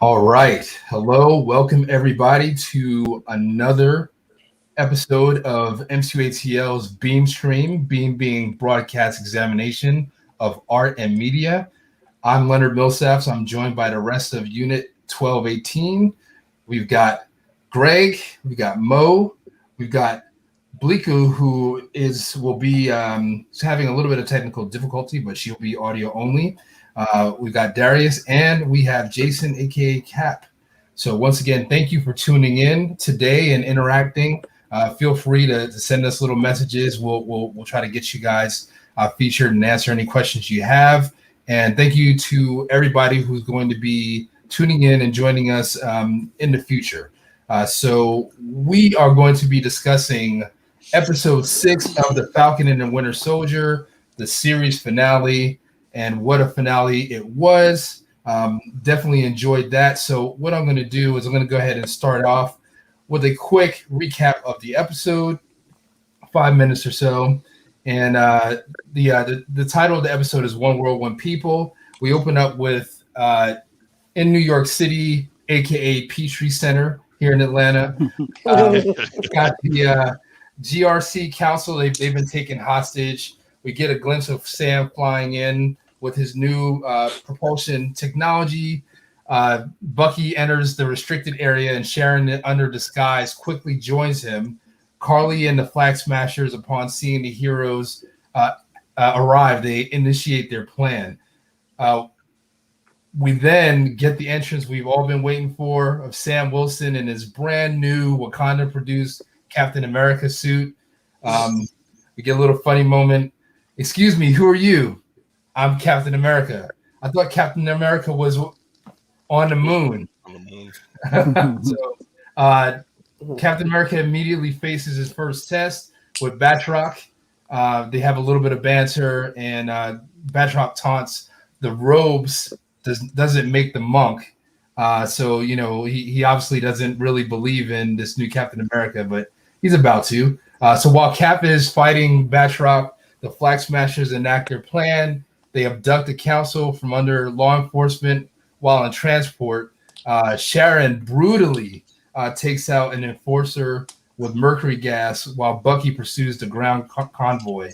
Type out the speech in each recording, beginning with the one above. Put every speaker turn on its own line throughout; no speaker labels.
All right. Hello. Welcome, everybody, to another episode of MCUATL's Beam Stream, Beam being broadcast examination of art and media. I'm Leonard Millsaps. I'm joined by the rest of Unit 1218. We've got Greg, we've got Mo, we've got Bliku, who will be having a little bit of technical difficulty, but she'll be audio only. We've got Darius, and we have Jason, aka Cap. So once again, thank you for tuning in today and interacting. Feel free to send us little messages. We'll try to get you guys featured and answer any questions you have. And thank you to everybody who's going to be tuning in and joining us in the future. So we are going to be discussing episode 6 of the Falcon and the Winter Soldier, the series finale, and what a finale it was. Definitely enjoyed that. So what I'm going to do is I'm going to go ahead and start off with a quick recap of the episode, 5 minutes or so. And the title of the episode is One World, One People. We open up with in New York City, aka Peachtree Center here in Atlanta. Got the GRC Council. They've been taken hostage. We get a glimpse of Sam flying in with his new propulsion technology. Bucky enters the restricted area, and Sharon, under disguise, quickly joins him. Carly and the Flag Smashers, upon seeing the heroes arrive, they initiate their plan. We then get the entrance we've all been waiting for of Sam Wilson in his brand new Wakanda-produced Captain America suit. We get a little funny moment. Excuse me, who are you? I'm Captain America. I thought Captain America was on the moon. So Captain America immediately faces his first test with Batroc. They have a little bit of banter, and Batroc taunts the robes doesn't make the monk. So, he obviously doesn't really believe in this new Captain America, but he's about to. So while Cap is fighting Batroc, the Flag Smashers enact their plan. They abduct the council from under law enforcement while in transport. Sharon brutally takes out an enforcer with mercury gas while Bucky pursues the ground convoy.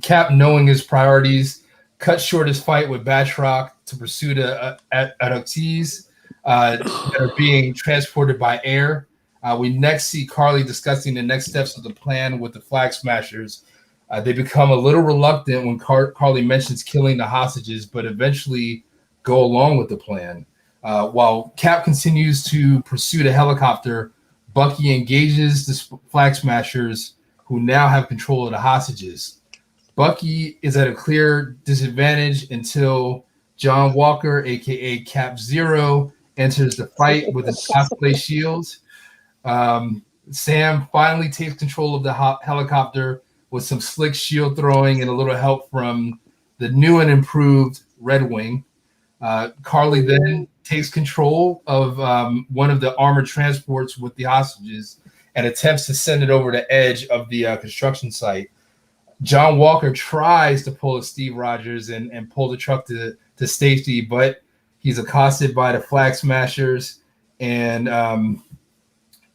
Cap, knowing his priorities, cuts short his fight with Batroc to pursue the abductees that are being transported by air. We next see Carly discussing the next steps of the plan with the Flag Smashers. They become a little reluctant when Carly mentions killing the hostages, but eventually go along with the plan. While Cap continues to pursue the helicopter, Bucky engages the Flag Smashers, who now have control of the hostages. Bucky is at a clear disadvantage until John Walker, aka Cap Zero, enters the fight with his cosplay shield. Sam finally takes control of the helicopter with some slick shield throwing and a little help from the new and improved Red Wing. Carly then takes control of one of the armored transports with the hostages and attempts to send it over the edge of the construction site. John Walker tries to pull a Steve Rogers and pull the truck to safety, but he's accosted by the Flag Smashers. And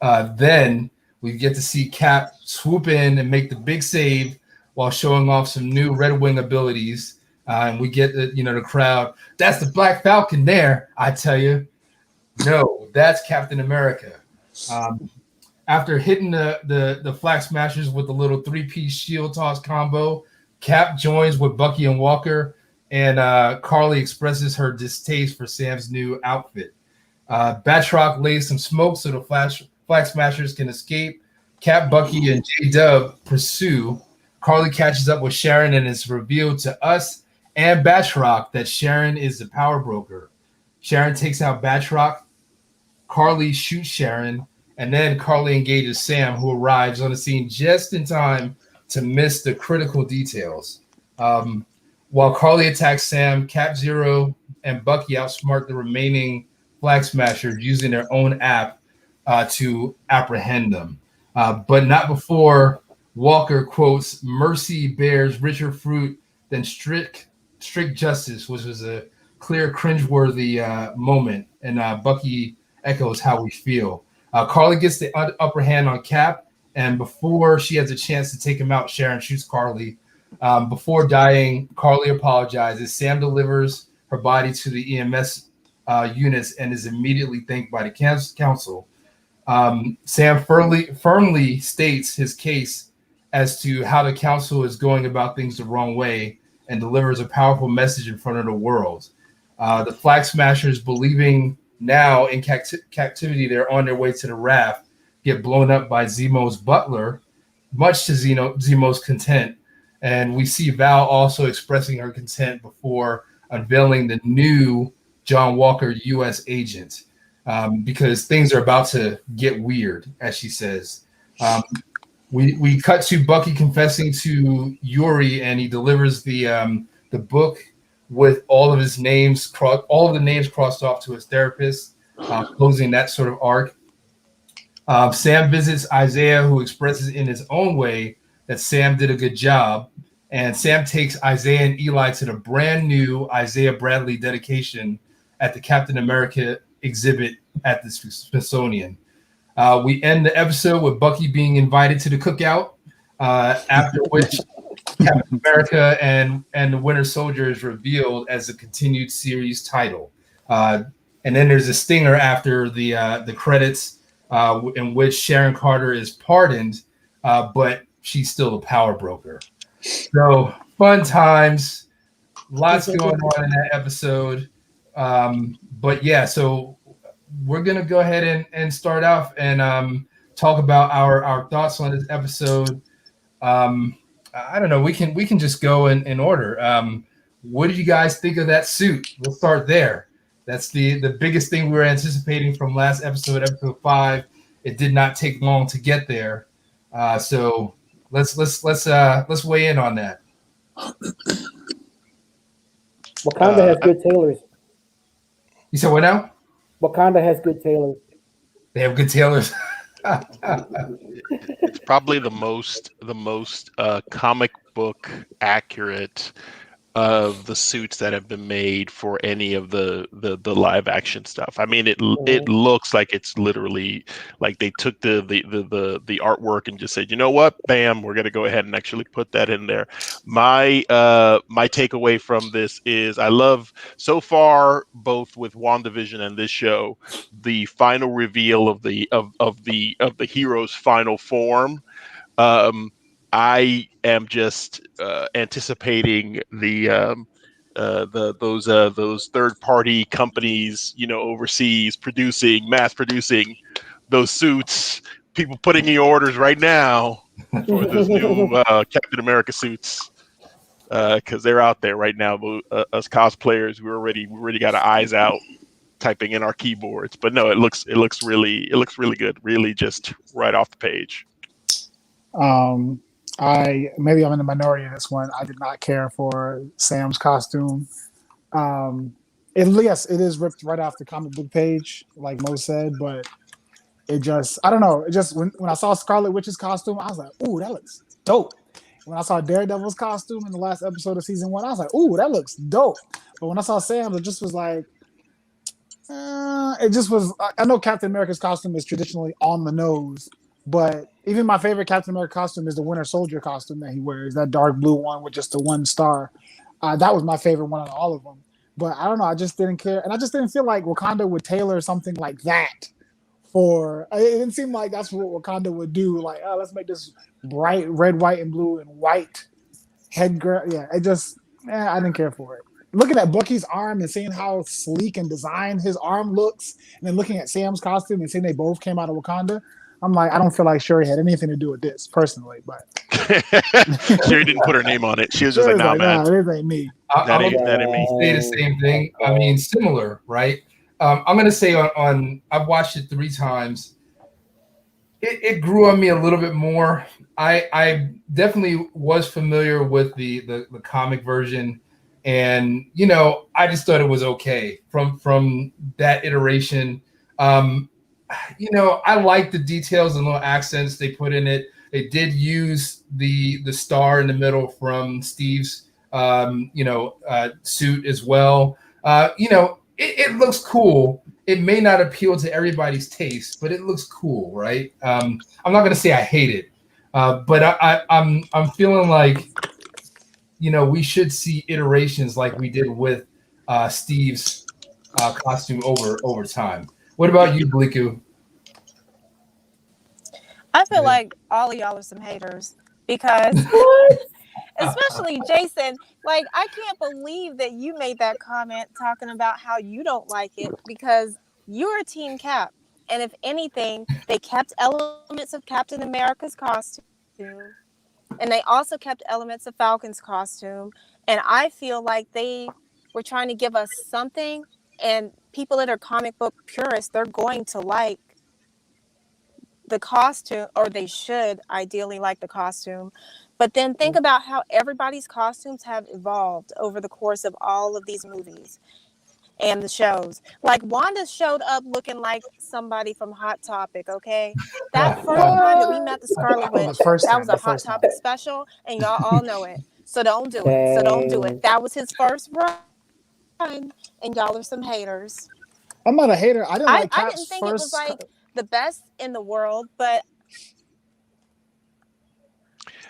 then we get to see Cap swoop in and make the big save while showing off some new Red Wing abilities. And we get the crowd. That's the Black Falcon there, I tell you. No, that's Captain America. After hitting the Flag Smashers with a little 3-piece shield toss combo, Cap joins with Bucky and Walker, and Carly expresses her distaste for Sam's new outfit. Batroc lays some smoke so the Flag Smashers can escape. Cap, Bucky, and J-Dub pursue. Carly catches up with Sharon, and it's revealed to us and Batroc that Sharon is the power broker. Sharon takes out Batroc. Carly shoots Sharon, and then Carly engages Sam, who arrives on the scene just in time to miss the critical details. While Carly attacks Sam, Cap Zero and Bucky outsmart the remaining Flag Smashers using their own app to apprehend them. But not before Walker quotes, "Mercy bears richer fruit than strict justice," which was a clear cringeworthy moment, and Bucky echoes how we feel. Carly gets the upper hand on Cap, and before she has a chance to take him out, Sharon shoots Carly. Before dying, Carly apologizes. Sam delivers her body to the EMS units and is immediately thanked by the council. Sam firmly states his case as to how the council is going about things the wrong way and delivers a powerful message in front of the world. The Flag Smashers, believing now in captivity they're on their way to the raft, get blown up by Zemo's butler, much to Zemo's content. And we see Val also expressing her content before unveiling the new John Walker U.S. agent, because things are about to get weird, as she says. We cut to Bucky confessing to Yuri, and he delivers the book with all of the names crossed off to his therapist, closing that sort of arc. Sam visits Isaiah, who expresses in his own way that Sam did a good job. And Sam takes Isaiah and Eli to the brand new Isaiah Bradley dedication at the Captain America exhibit at the Smithsonian. We end the episode with Bucky being invited to the cookout, after which Captain America and the Winter Soldier is revealed as a continued series title. And then there's a stinger after the credits, in which Sharon Carter is pardoned, but she's still a power broker. So fun times, lots going on in that episode. But yeah, so we're gonna go ahead and start off and talk about our thoughts on this episode. I don't know. We can just go in order. What did you guys think of that suit? We'll start there. That's the biggest thing we were anticipating from last episode 5. It did not take long to get there. So let's weigh in on that.
Wakanda has good tailors.
You said what now?
Wakanda has good tailors.
They have good tailors.
It's probably the most comic book accurate of the suits that have been made for any of the live action stuff. I mean, it looks like it's literally like they took the artwork and just said, you know what, bam, we're gonna go ahead and actually put that in there. My takeaway from this is I love so far, both with WandaVision and this show, the final reveal of the hero's final form. I am just anticipating those third-party companies, overseas mass producing those suits. People putting the orders right now for those new Captain America suits, because they're out there right now. Us cosplayers, we already got our eyes out, typing in our keyboards. But no, it looks really good. Really, just right off the page.
Maybe I'm in the minority in this one. I did not care for Sam's costume. Yes, it is ripped right off the comic book page, like Mo said, but I don't know. It just when I saw Scarlet Witch's costume, I was like, ooh, that looks dope. When I saw Daredevil's costume in the last episode of season 1, I was like, ooh, that looks dope. But when I saw Sam's, it just was like, it just was. I know Captain America's costume is traditionally on the nose, but even my favorite Captain America costume is the Winter Soldier costume that he wears, that dark blue one with just the one star. That was my favorite one of all of them. But I don't know, I just didn't care. And I just didn't feel like Wakanda would tailor something like that it didn't seem like that's what Wakanda would do. Like, oh, let's make this bright red, white, and blue and white headgear. Yeah, I didn't care for it. Looking at Bucky's arm and seeing how sleek and designed his arm looks, and then looking at Sam's costume and seeing they both came out of Wakanda, I'm like, I don't feel like Shuri had anything to do with this personally, but
Shuri didn't put her name on it. She was just like, "Nah, man,
this ain't me."
That ain't me.
Say the same thing. I mean, similar, right? I'm gonna say on I've watched it 3 times. It grew on me a little bit more. I definitely was familiar with the comic version, and I just thought it was okay from that iteration. I like the details and little accents they put in it. They did use the star in the middle from Steve's suit as well. It looks cool. It may not appeal to everybody's taste, but it looks cool, right? I'm not gonna say I hate it, but I'm feeling like we should see iterations like we did with Steve's costume over time. What about you, Bliku?
I feel like all of y'all are some haters because, especially Jason, like, I can't believe that you made that comment talking about how you don't like it because you're a Team Cap. And if anything, they kept elements of Captain America's costume and they also kept elements of Falcon's costume. And I feel like they were trying to give us something. And people that are comic book purists, they're going to like the costume, or they should ideally like the costume. But then think about how everybody's costumes have evolved over the course of all of these movies and the shows. Like Wanda showed up looking like somebody from Hot Topic, okay? That first time that we met the Scarlet Witch, that was a Hot Topic special, and y'all all know it. So don't do it. So don't do it. That was his first run, and y'all are some haters.
I'm not a hater. I didn't like
I
Cap's
didn't think
first.
it was like the best in the world, but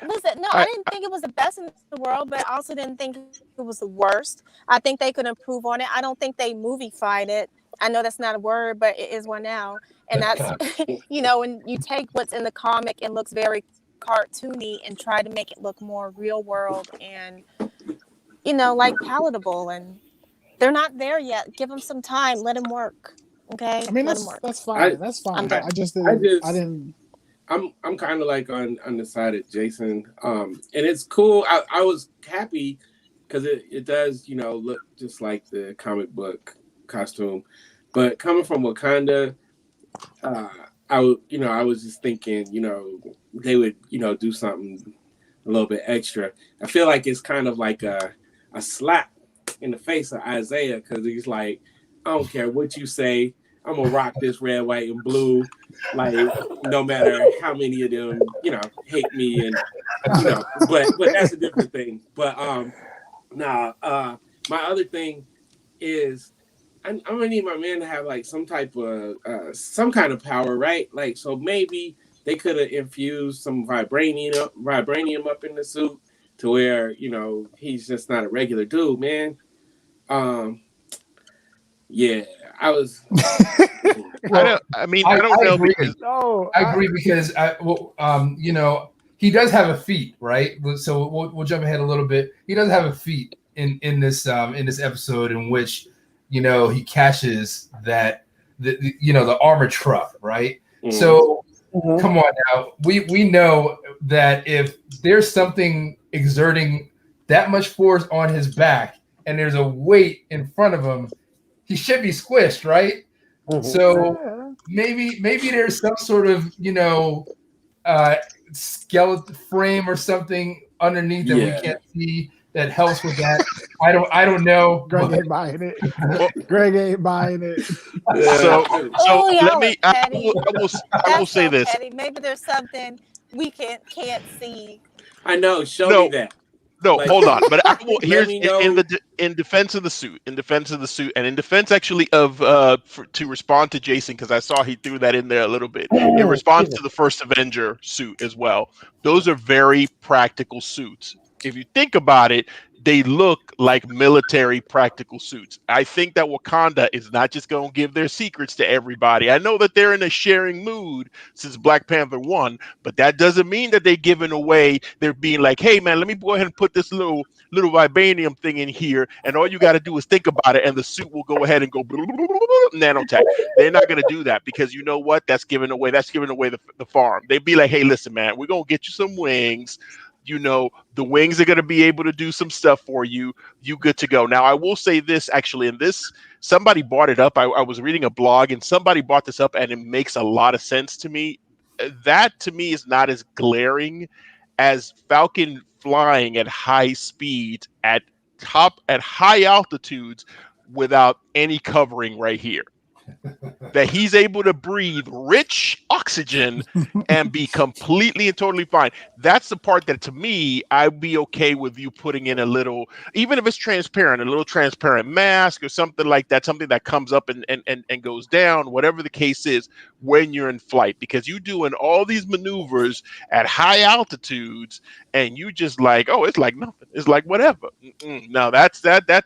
listen, no, I didn't think it was the best in the world, but I also didn't think it was the worst. I think they could improve on it. I don't think they movie-fied it. I know that's not a word, but it is one now. And that's, when you take what's in the comic and looks very cartoony and try to make it look more real world and, like palatable. And they're not there yet. Give them some time. Let them work. Okay?
I mean,
Let them work.
that's fine. That's fine. I didn't.
I'm kind of like on the side of Jason, and it's cool. I was happy because it does look just like the comic book costume, but coming from Wakanda, I was just thinking they would do something a little bit extra. I feel like it's kind of like a slap in the face of Isaiah because he's like, I don't care what you say. I'm gonna rock this red, white, and blue, like no matter how many of them, hate me, and but that's a different thing. But my other thing is I'm gonna need my man to have like some type of some kind of power, right? Like so maybe they could have infused some vibranium up in the suit to where he's just not a regular dude, man. Yeah, I was.
I don't know.
Agree.
Because,
I agree because he does have a feat, right? So we'll jump ahead a little bit. He does have a feat in this episode in which he catches that the armored truck, right? Mm. So come on now, we know that if there's something exerting that much force on his back and there's a weight in front of him, he should be squished, right? Mm-hmm. So maybe there's some sort of skeleton frame or something underneath that we can't see that helps with that. I don't know.
Greg ain't buying it. Greg ain't buying it.
So let me. I will say this.
Petty. Maybe there's something we can't see.
I know. Show me that.
No, hold on. But here's in defense of the suit, and in defense actually of to respond to Jason, because I saw he threw that in there a little bit. In response to the first Avenger suit as well. Those are very practical suits. If you think about it, they look like military practical suits. I think that Wakanda is not just going to give their secrets to everybody. I know that they're in a sharing mood since Black Panther 1, but that doesn't mean that they're giving away. They're being like, hey, man, let me go ahead and put this little vibranium thing in here, and all you got to do is think about it, and the suit will go ahead and go nanotech. They're not going to do that because you know what? That's giving away the farm. They'd be like, hey, listen, man, we're going to get you some wings. The wings are going to be able to do some stuff for you. You good to go. Now, I will say this, actually, somebody brought it up. I was reading a blog, and somebody brought this up, and it makes a lot of sense to me. That, to me, is not as glaring as Falcon flying at high speed, at high altitudes, without any covering right here. That he's able to breathe rich oxygen and be completely and totally fine. That's the part that, to me, I'd be okay with you putting in a little, even if it's transparent, a little transparent mask or something like that, something that comes up and goes down, whatever the case is, when you're in flight, because you doing all these maneuvers at high altitudes and you just like, oh, it's like nothing. It's like whatever. No, that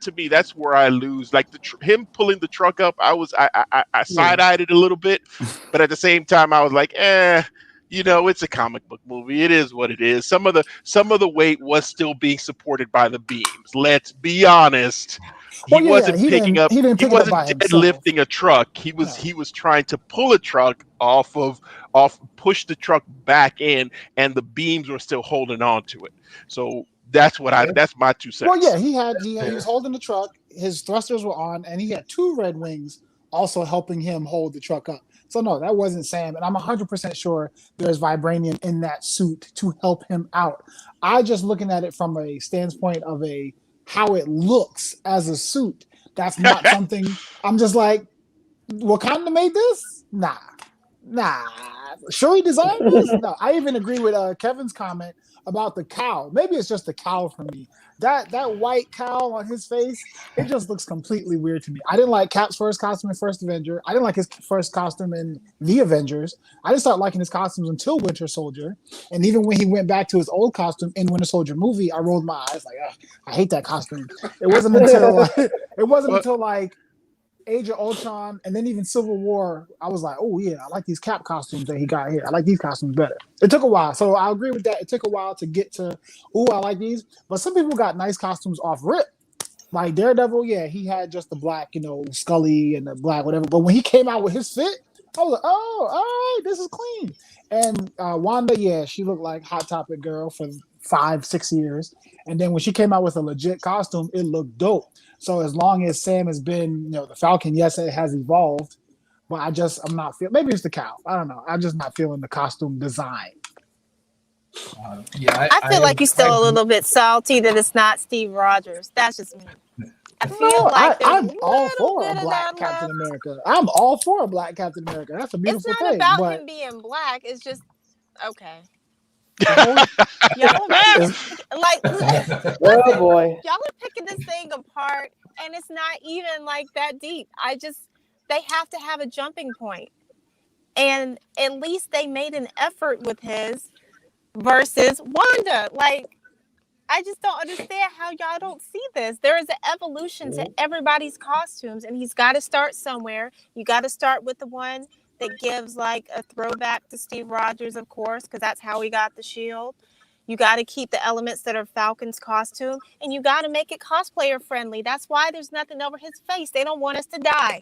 to me, that's where I lose. Like him pulling the truck up, I side-eyed it a little bit, but at the same time, I was like, it's a comic book movie. It is what it is. Some of the weight was still being supported by the beams. Let's be honest. He wasn't picking up. He wasn't deadlifting a truck. He was trying to pull a truck off, push the truck back in, and the beams were still holding on to it. So that's my 2 cents.
Well, yeah, he was holding the truck. His thrusters were on, and he had 2 red wings also helping him hold the truck up. So no, that wasn't Sam, and I'm 100% sure there's vibranium in that suit to help him out. I just looking at it from a standpoint of how it looks as a suit. That's not something I'm just like, Wakanda made this? Nah. Sure he designed this? No. I even agree with Kevin's comment about the cowl. Maybe it's just the cowl for me. That white cowl on his face, it just looks completely weird to me. I didn't like Cap's first costume in First Avenger. I didn't like his first costume in The Avengers. I didn't start liking his costumes until Winter Soldier. And even when he went back to his old costume in Winter Soldier movie, I rolled my eyes like, I hate that costume. It wasn't until like Age of Ultron, and then even Civil War, I was like, oh yeah, I like these Cap costumes that he got here. I like these costumes better. It took a while, so I agree with that. It took a while to get to, I like these. But some people got nice costumes off rip. Like Daredevil, yeah, he had just the black, Scully and the black whatever. But when he came out with his fit, I was like, oh, all right, this is clean. And Wanda, yeah, she looked like Hot Topic girl for 5-6 years. And then when she came out with a legit costume, it looked dope. So as long as Sam has been, the Falcon, yes, it has evolved, but I'm not feeling. Maybe it's the cow. I don't know. I'm just not feeling the costume design.
I feel like you're still a little bit salty that it's not Steve Rogers. That's just me. I feel
I'm all for a black Captain America. I'm all for a black Captain America. That's a beautiful thing.
It's not about him being black. It's just okay. Y'all
boy.
Y'all are picking this thing apart, and it's not even like that deep. They have to have a jumping point, and at least they made an effort with his versus Wanda. Like, I just don't understand how y'all don't see this. There is an evolution to everybody's costumes, and he's got to start somewhere. You got to start with the one that gives like a throwback to Steve Rogers, of course, because that's how he got the shield. You got to keep the elements that are Falcon's costume, and you got to make it cosplayer friendly. That's why there's nothing over his face. They don't want us to die.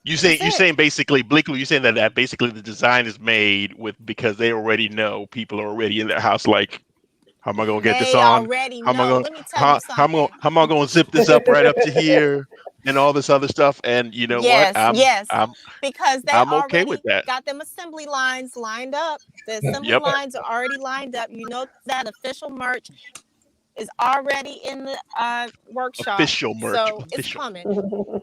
You're saying basically, Bleakley, you're saying that basically the design is made because they already know people are already in their house. Like, how am I gonna get this on? How am I gonna zip this up right up to here? And all this other stuff, and
because
I'm okay with that.
Got them assembly lines lined up. The assembly lines are already lined up. That official merch is already in the workshop.
Official merch,
so it's coming.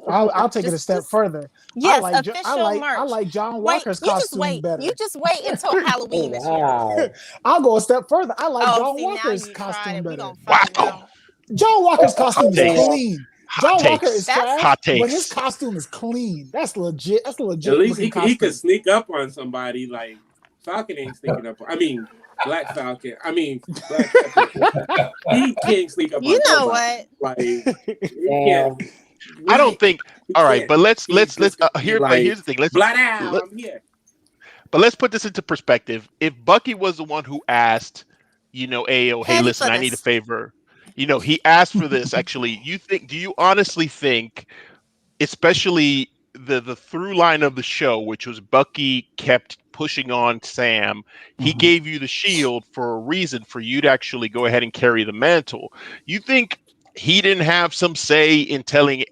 I'll take it a step further.
Yes, official merch.
I like John Walker's costume better.
You just wait until Halloween this year.
I'll go a step further. I like John Walker's costume better.
Wow.
John Walker's costume is clean. John Walker is trash, but his costume is clean. That's legit. That's a legit.
At least he could sneak up on somebody. Like Falcon ain't sneaking up. Black Falcon. Black Falcon. He can't sneak up.
You
on
know
somebody.
what?
I don't think. All right, but let's here's the thing.
I'm here.
But let's put this into perspective. If Bucky was the one who asked, Ayo, hey, listen, I need a favor. He asked for this. Actually, do you honestly think, especially the through line of the show, which was Bucky kept pushing on Sam, he gave you the shield for a reason, for you to actually go ahead and carry the mantle. You think he didn't have some say in telling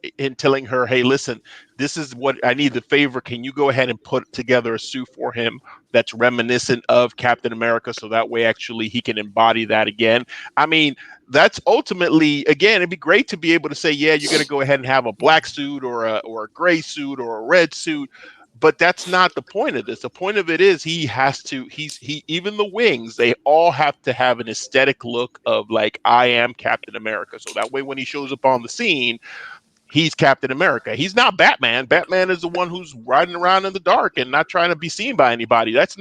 her, hey, listen, this is what I need the favor. Can you go ahead and put together a suit for him that's reminiscent of Captain America, so that way actually he can embody that again? That's ultimately, again, it'd be great to be able to say, yeah, you're going to go ahead and have a black suit or a gray suit or a red suit. but that's not the point of this. The point of it is he even the wings, they all have to have an aesthetic look of like, I am Captain America. So that way when he shows up on the scene, he's Captain America. He's not Batman. Batman is the one who's riding around in the dark and not trying to be seen by anybody. That's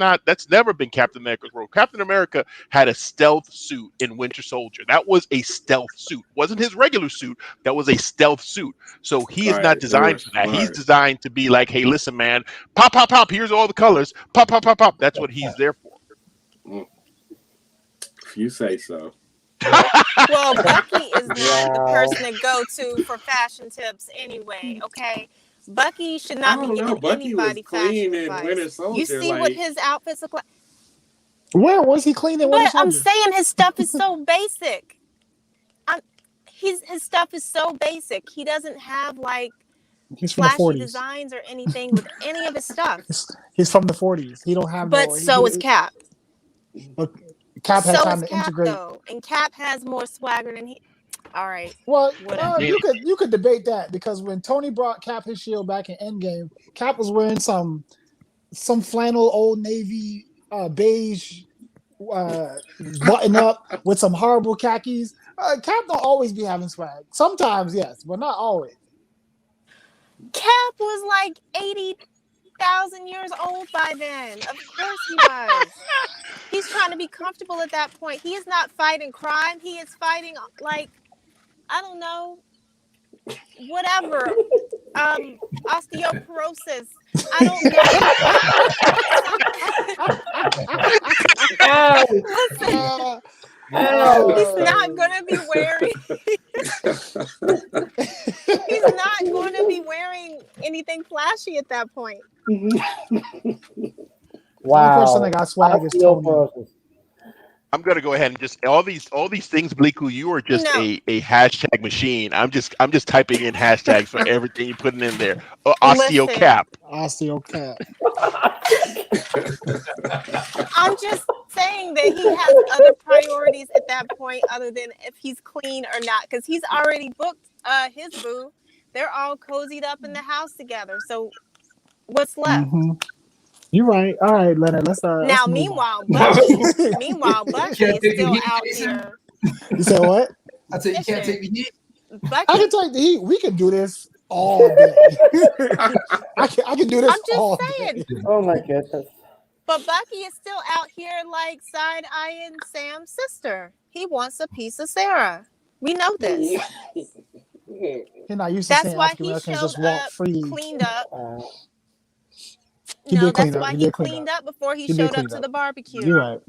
never been Captain America's role. Captain America had a stealth suit in Winter Soldier. That was a stealth suit. Wasn't his regular suit. That was a stealth suit. So he is not designed for that. He's designed to be like, hey, listen, man, pop, pop, pop. Here's all the colors. Pop, pop, pop, pop. That's what he's there for.
If you say so.
Well, Bucky is not the person to go to for fashion tips anyway, okay? Bucky should not be giving anybody fashion advice. You see what his outfits look like?
Where was he clean in Winter Soldier?
But I'm saying his stuff is so basic. His stuff is so basic. He doesn't have like flashy designs or anything with any of his stuff.
He's from the 40s. He don't have.
But so is Cap.
Cap has time to integrate.
Though, and Cap has more swagger than he. All right.
Well, you could debate that because when Tony brought Cap his shield back in Endgame, Cap was wearing some flannel Old Navy beige button up with some horrible khakis. Cap don't always be having swag. Sometimes, yes, but not always.
Cap was like 80,000 years old by then. Of course he was. He's trying to be comfortable at that point. He is not fighting crime. He is fighting, like, I don't know, whatever. Osteoporosis. I don't know. He's not gonna be wearing. He's not going to be wearing anything flashy at that point.
Wow. The person that got swag is Tony.
I'm gonna go ahead and just all these things, Bleaku. You are just a hashtag machine. I'm just typing in hashtags for everything you're putting in there. Osteocap.
Osteocap.
I'm just saying that he has other priorities at that point, other than if he's clean or not, because he's already booked his boo. They're all cozied up in the house together. So what's left?
Mm-hmm. You're right. All right, Leonard. Let's
meanwhile, Bucky is still out here.
You said what?
I said you can't take the heat.
Bucky,
I can take the heat. We can do this all day. I can do this all day.
Oh my goodness.
But Bucky is still out here like side-eyeing Sam's sister. He wants a piece of Sarah. We know this.
You're not used to
That's
seeing
why
African
he
Americans
showed
just walk
up,
freely.
cleaned up.
That's
why he cleaned up before he showed up to the barbecue.
You're right.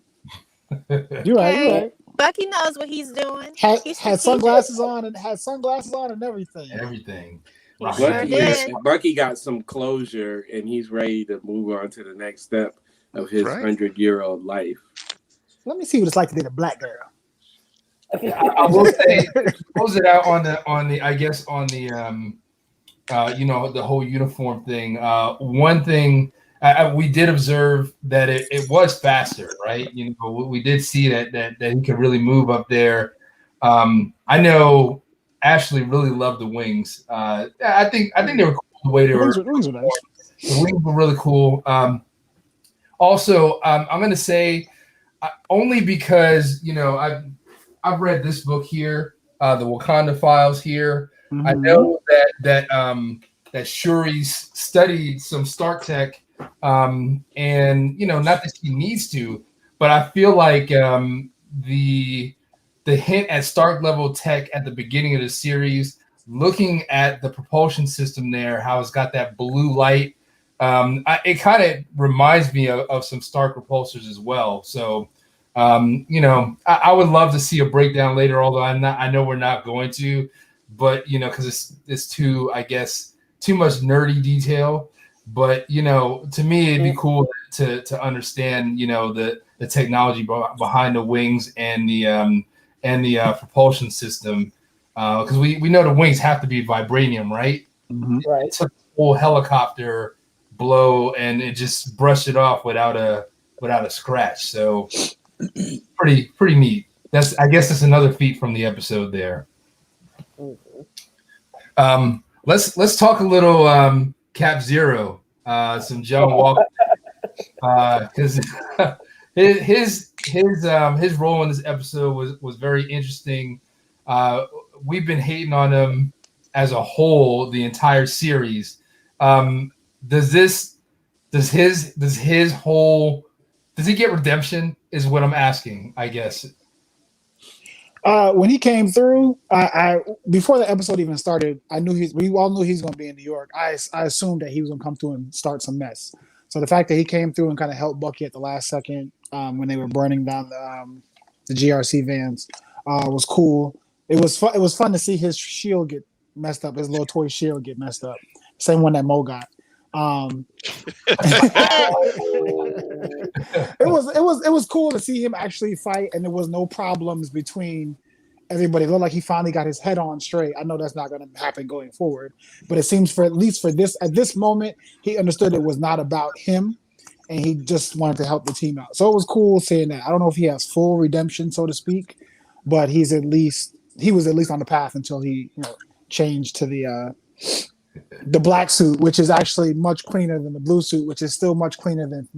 You're right.
Bucky knows what he's doing.
Had sunglasses on and everything.
Everything.
Bucky got some closure and he's ready to move on to the next step of his 100-year-old life.
Let me see what it's like to date a black girl.
I will say, close it out on the the whole uniform thing. One thing we did observe that it was faster, right? We did see that he could really move up there. I know Ashley really loved the wings. I think they were cool the way they were. The wings were really cool. Also, I'm going to say only because I've read this book here, the Wakanda Files here. Mm-hmm. I know that Shuri's studied some Stark tech, and not that she needs to, but I feel like the hint at Stark level tech at the beginning of the series, looking at the propulsion system there, how it's got that blue light, it kind of reminds me of some Stark repulsors as well. So, I would love to see a breakdown later, although I know we're not going to, but because it's too much nerdy detail. But to me, it'd be cool to understand the technology behind the wings and the propulsion system, because we know the wings have to be vibranium, right?
Mm-hmm. Right.
It took a whole helicopter blow and it just brushed it off without a scratch. So pretty neat. I guess that's another feat from the episode there. Let's talk a little Cap Zero. some John Walker, because his role in this episode was very interesting. We've been hating on him as a whole the entire series. Does he get redemption? Is what I'm asking, I guess.
When he came through, I before the episode even started, we all knew he's going to be in New York. I assumed that he was going to come through and start some mess. So the fact that he came through and kind of helped Bucky at the last second when they were burning down the GRC vans was cool. It was fun. It was fun to see his shield get messed up, his little toy shield get messed up. Same one that Mo got. It was cool to see him actually fight, and there was no problems between everybody. It looked like he finally got his head on straight. I know that's not going to happen going forward, but it seems for at least for this at this moment, he understood it was not about him, and he just wanted to help the team out. So it was cool seeing that. I don't know if he has full redemption, so to speak, but he was at least on the path until he changed to the black suit, which is actually much cleaner than the blue suit, which is still much cleaner than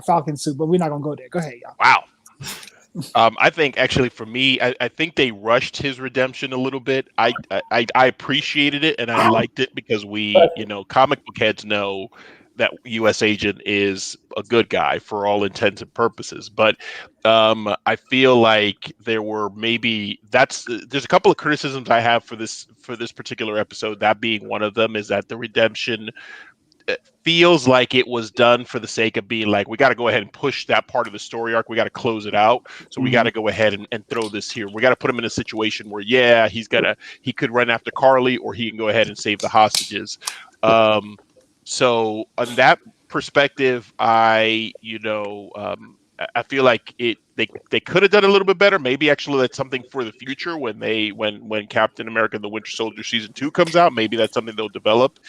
Falcon suit. But we're not gonna go there. Go ahead, y'all.
Wow. I think actually for me, I think they rushed his redemption a little bit. I appreciated it and I liked it because comic book heads know that U.S. Agent is a good guy for all intents and purposes. But I feel like there's a couple of criticisms I have for this particular episode. That being one of them is that the redemption feels like it was done for the sake of being like, we got to go ahead and push that part of the story arc. We got to close it out. So we got to go ahead and throw this here. We got to put him in a situation where, he could run after Carly or he can go ahead and save the hostages. So on that perspective, I feel like they could have done a little bit better. Maybe actually that's something for the future when Captain America and the Winter Soldier season 2 comes out. Maybe that's something they'll develop,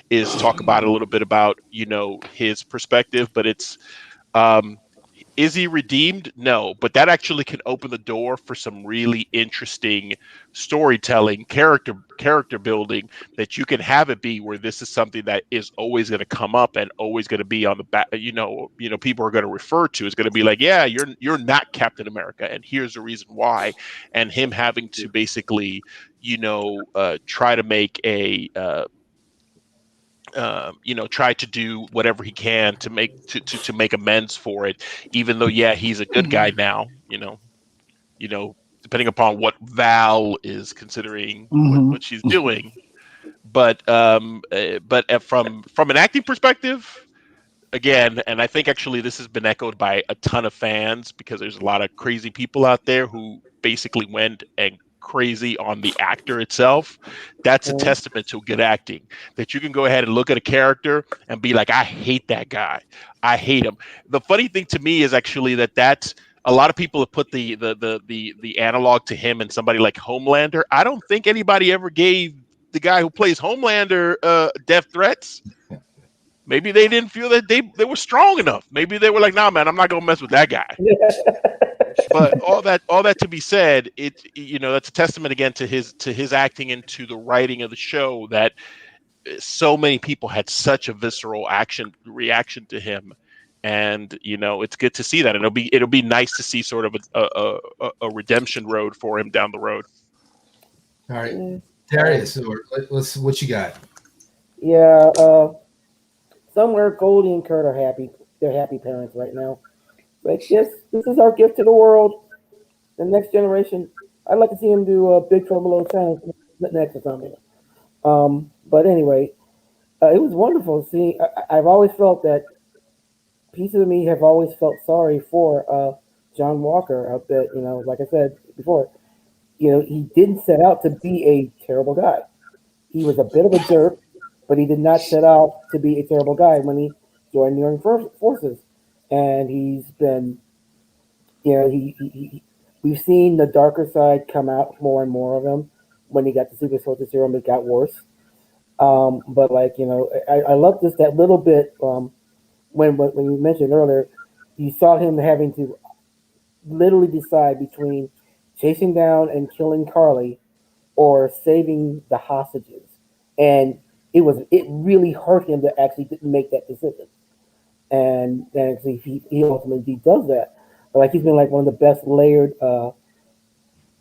is talk about a little bit about his perspective. But it's is he redeemed? No, but that actually can open the door for some really interesting storytelling, character building, that you can have it be where this is something that is always going to come up and always going to be on the back. People are going to refer to. It's going to be like, yeah, you're not Captain America, and here's the reason why. And him having to basically, try to make a try to do whatever he can to make amends for it, even though he's a good guy now, depending upon what Val is considering what she's doing. But from an acting perspective, again, and I think actually this has been echoed by a ton of fans, because there's a lot of crazy people out there who basically went and crazy on the actor itself. That's a testament to good acting, that you can go ahead and look at a character and be like, I hate that guy. I hate him. The funny thing to me is actually that's a lot of people have put the analog to him and somebody like Homelander. I don't think anybody ever gave the guy who plays Homelander death threats. Maybe they didn't feel that they were strong enough. Maybe they were like, nah, man, I'm not gonna mess with that guy. But all that to be said, that's a testament again to his acting and to the writing of the show, that so many people had such a visceral reaction to him, and it's good to see that. And it'll be nice to see sort of a redemption road for him down the road.
All right, Darius, let's what you got?
Yeah, somewhere Goldie and Kurt are happy. They're happy parents right now. But yes, this is our gift to the world. The next generation. I'd like to see him do a Big Trouble in Little China next or something. But anyway, it was wonderful to see. I've always felt that pieces of me have always felt sorry for John Walker. That like I said before, he didn't set out to be a terrible guy. He was a bit of a jerk, but he did not set out to be a terrible guy when he joined the Armed Forces. And he's been, we've seen the darker side come out more and more of him. When he got the super soldier serum, it got worse. But I love that little bit when you mentioned earlier, you saw him having to literally decide between chasing down and killing Carly or saving the hostages. And it really hurt him to actually make that decision. And actually he ultimately does that. But like he's been like one of the best layered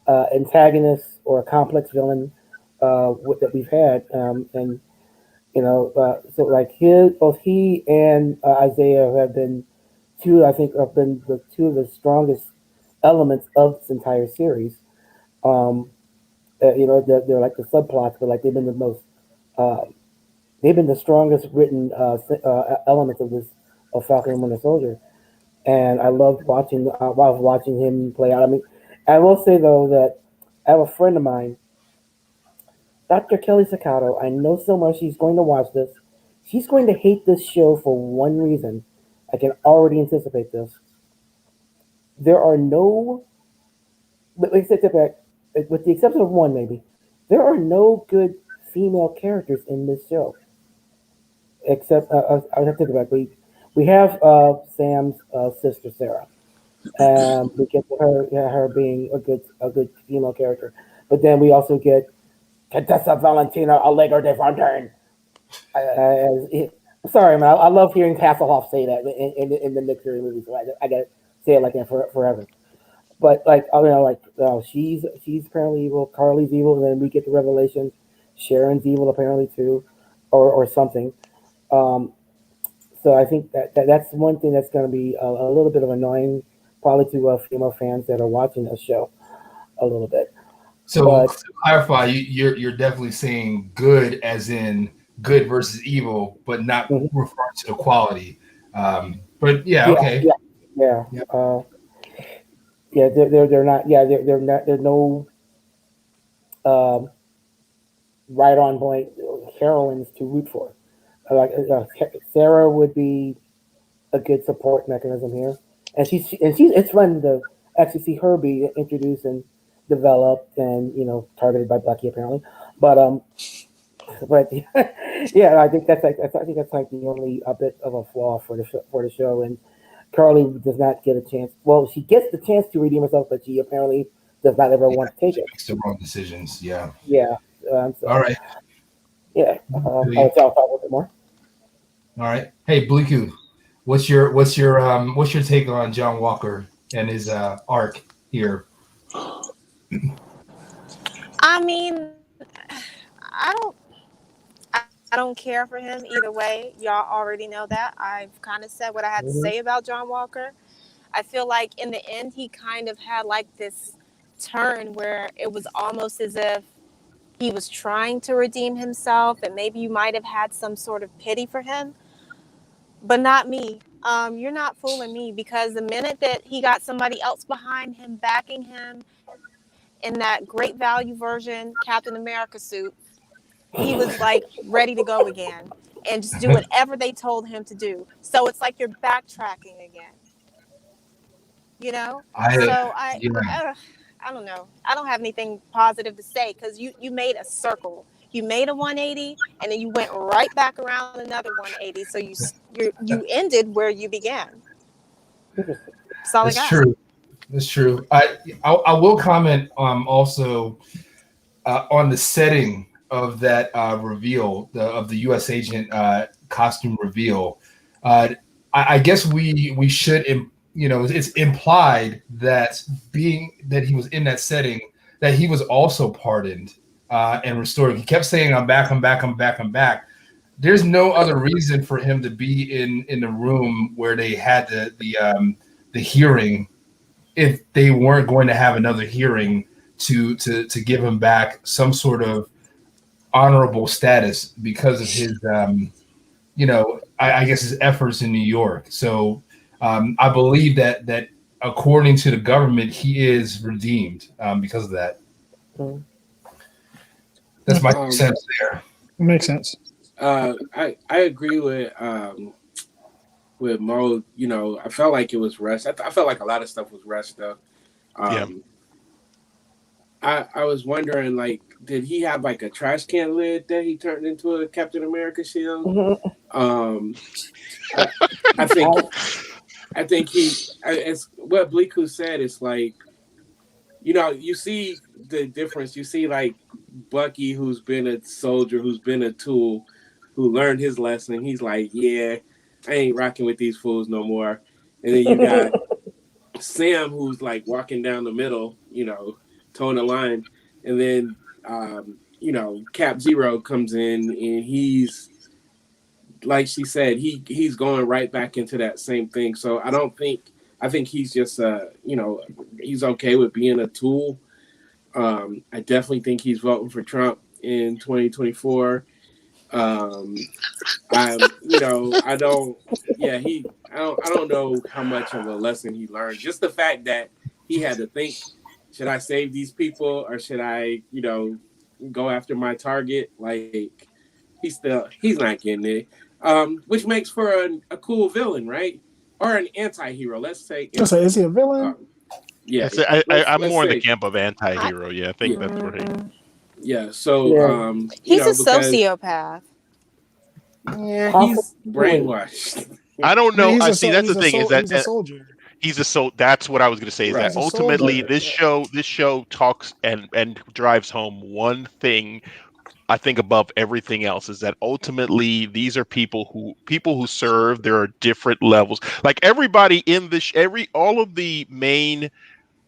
antagonists or a complex villain that we've had. And so like both he and Isaiah have been two. I think have been the two of the strongest elements of this entire series. Um, they're like the subplots, but like they've been the most. Um, they've been the strongest written elements of this of Falcon and Winter Soldier, and I loved watching while I was watching him play out. I mean, I will say though that I have a friend of mine, Dr. Kelly Sacato. I know so much she's going to watch this. She's going to hate this show for one reason. I can already anticipate this. There are no, but like I said, with the exception of one maybe, there are no good female characters in this show. Except I have to think about it. We have Sam's sister Sarah. We get her, yeah, her being a good female character, but then we also get Contessa Valentina Allegra de Fontaine. I'm sorry, man. I love hearing Hasselhoff say that in the Nick Fury movies. So I got to say it like that forever. But like, she's apparently evil. Carly's evil, and then we get the revelation Sharon's evil apparently too, or something. Um, so I think that's one thing that's going to be a little bit of annoying, probably to female fans that are watching the show a little bit.
So to clarify, you're definitely saying good as in good versus evil, but not referring to the quality. But yeah, okay.
Yeah.
Yep.
They're not. Yeah, they're not. There's no um, right on point heroines to root for. Like Sarah would be a good support mechanism here, and she's it's fun to actually see her be introduced and developed and targeted by Bucky apparently, but but yeah, I think that's like the only a bit of a flaw for the show, and Carly does not get a chance. Well, she gets the chance to redeem herself, but she apparently does not ever want to take
She
it.
makes the wrong decisions. Yeah.
Yeah, so
All right.
yeah, I'll talk a little bit more.
All right. Hey, Bliku, what's your take on John Walker and his arc here?
I mean, I don't. I don't care for him either way. Y'all already know that. I've kind of said what I had to
Mm-hmm.
say about John Walker. I feel like in the end, he kind of had like this turn where it was almost as if he was trying to redeem himself, and maybe you might have had some sort of pity for him, but not me. You're not fooling me, because the minute that he got somebody else behind him, backing him in that great value version Captain America suit, he was like ready to go again and just do whatever they told him to do. So it's like you're backtracking again, you know? So
Yeah.
I don't know. I don't have anything positive to say, because you made a circle. You made a 180, and then you went right back around another 180. So you ended where you began.
Interesting.
That's all I
That's
got.
true. That's true. I will comment also on the setting of that reveal of the U.S. agent costume reveal. Uh, I guess we should it's implied that being that he was in that setting, that he was also pardoned and restored. He kept saying, "I'm back, I'm back, I'm back, I'm back." There's no other reason for him to be in the room where they had the hearing if they weren't going to have another hearing to give him back some sort of honorable status because of his I guess his efforts in New York. So I believe that according to the government, he is redeemed because of that.
Mm-hmm.
That's my sense there.
Makes sense.
I agree with Mo. I felt like it was rushed. I felt like a lot of stuff was rushed though.
Yeah.
I was wondering, like, did he have like a trash can lid that he turned into a Captain America shield?
Mm-hmm.
I think it's what Bliku said. It's like, you see the difference. You see like Bucky, who's been a soldier, who's been a tool, who learned his lesson. He's like, yeah, I ain't rocking with these fools no more. And then you got Sam, who's like walking down the middle, towing the line. And then, Cap Zero comes in and he's, like she said, he's going right back into that same thing. So I think he's just, he's okay with being a tool. I definitely think he's voting for Trump in 2024. I don't, yeah, I don't know how much of a lesson he learned. Just the fact that he had to think, should I save these people or should I, go after my target? Like, he's not getting it. Which makes for a cool villain, right? Or an anti-hero. Let's say.
So is he a villain?
Yeah.
I'm more in the camp of anti-hero. Yeah, I think that's right.
Yeah. So,
he's a sociopath.
Yeah, he's brainwashed.
I don't know.
I
see, that's the thing is that
he's a soldier.
That's what I was going to say is
Right.
that ultimately this show talks and drives home one thing. I think above everything else is that ultimately these are people who serve. There are different levels. Like everybody in this, all of the main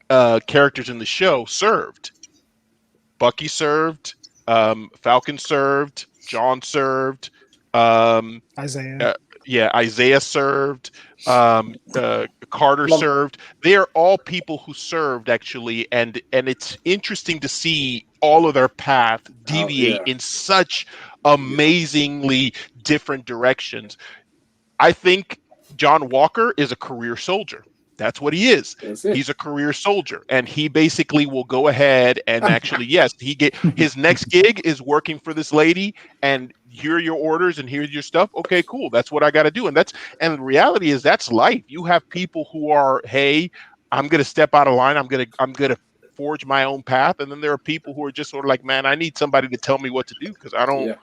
characters in the show served. Bucky served. Falcon served. John served.
Isaiah.
Isaiah served. Carter served. They are all people who served actually, and it's interesting to see all of their path deviate in such amazingly different directions. I think John Walker is a career soldier. That's what he is. He's a career soldier, and he basically will go ahead and actually, yes, his next gig is working for this lady, and here are your orders, and here's your stuff. Okay, cool. That's what I got to do, and the reality is that's life. You have people who are, hey, I'm going to step out of line. I'm going to forge my own path, and then there are people who are just sort of like, man, I need somebody to tell me what to do because I don't,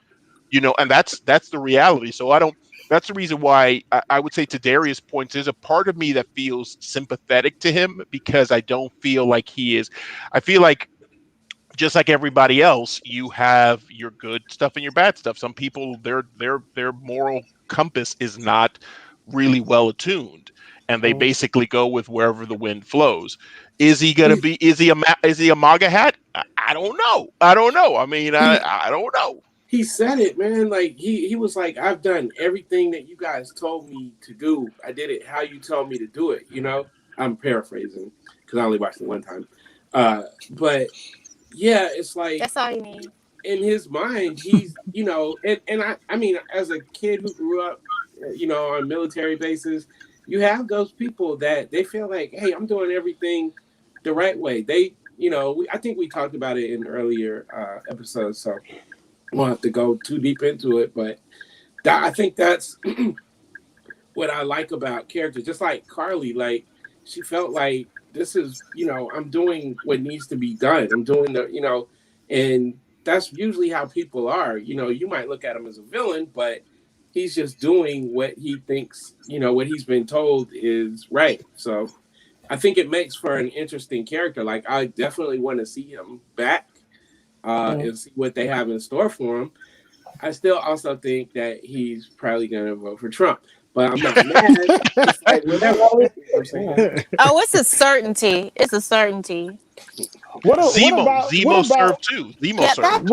and that's the reality. So I don't. That's the reason why I would say, to Darius' points, there's a part of me that feels sympathetic to him because I don't feel like he is. I feel like just like everybody else, you have your good stuff and your bad stuff. Some people, their moral compass is not really well attuned, and they basically go with wherever the wind flows. Is he gonna be? Is he a MAGA hat? I don't know. I mean, I don't know.
He said it, man. Like he was like, I've done everything that you guys told me to do. I did it how you told me to do it. I'm paraphrasing because I only watched it one time. But yeah, it's like
that's all you need.
In his mind, he's I mean, as a kid who grew up, on military bases, you have those people that they feel like, hey, I'm doing everything the right way. They, I think we talked about it in earlier episodes, so. Won't have to go too deep into it, but I think that's what I like about characters. Just like Carly, like she felt like this is, I'm doing what needs to be done. I'm doing and that's usually how people are. You might look at him as a villain, but he's just doing what he thinks, what he's been told is right. So I think it makes for an interesting character. Like I definitely want to see him back. And see what they have in store for him. I still also think that he's probably going to vote for Trump, but I'm not mad. It's like, whatever.
It's a certainty. It's a certainty.
Zemo served too. Zemo served.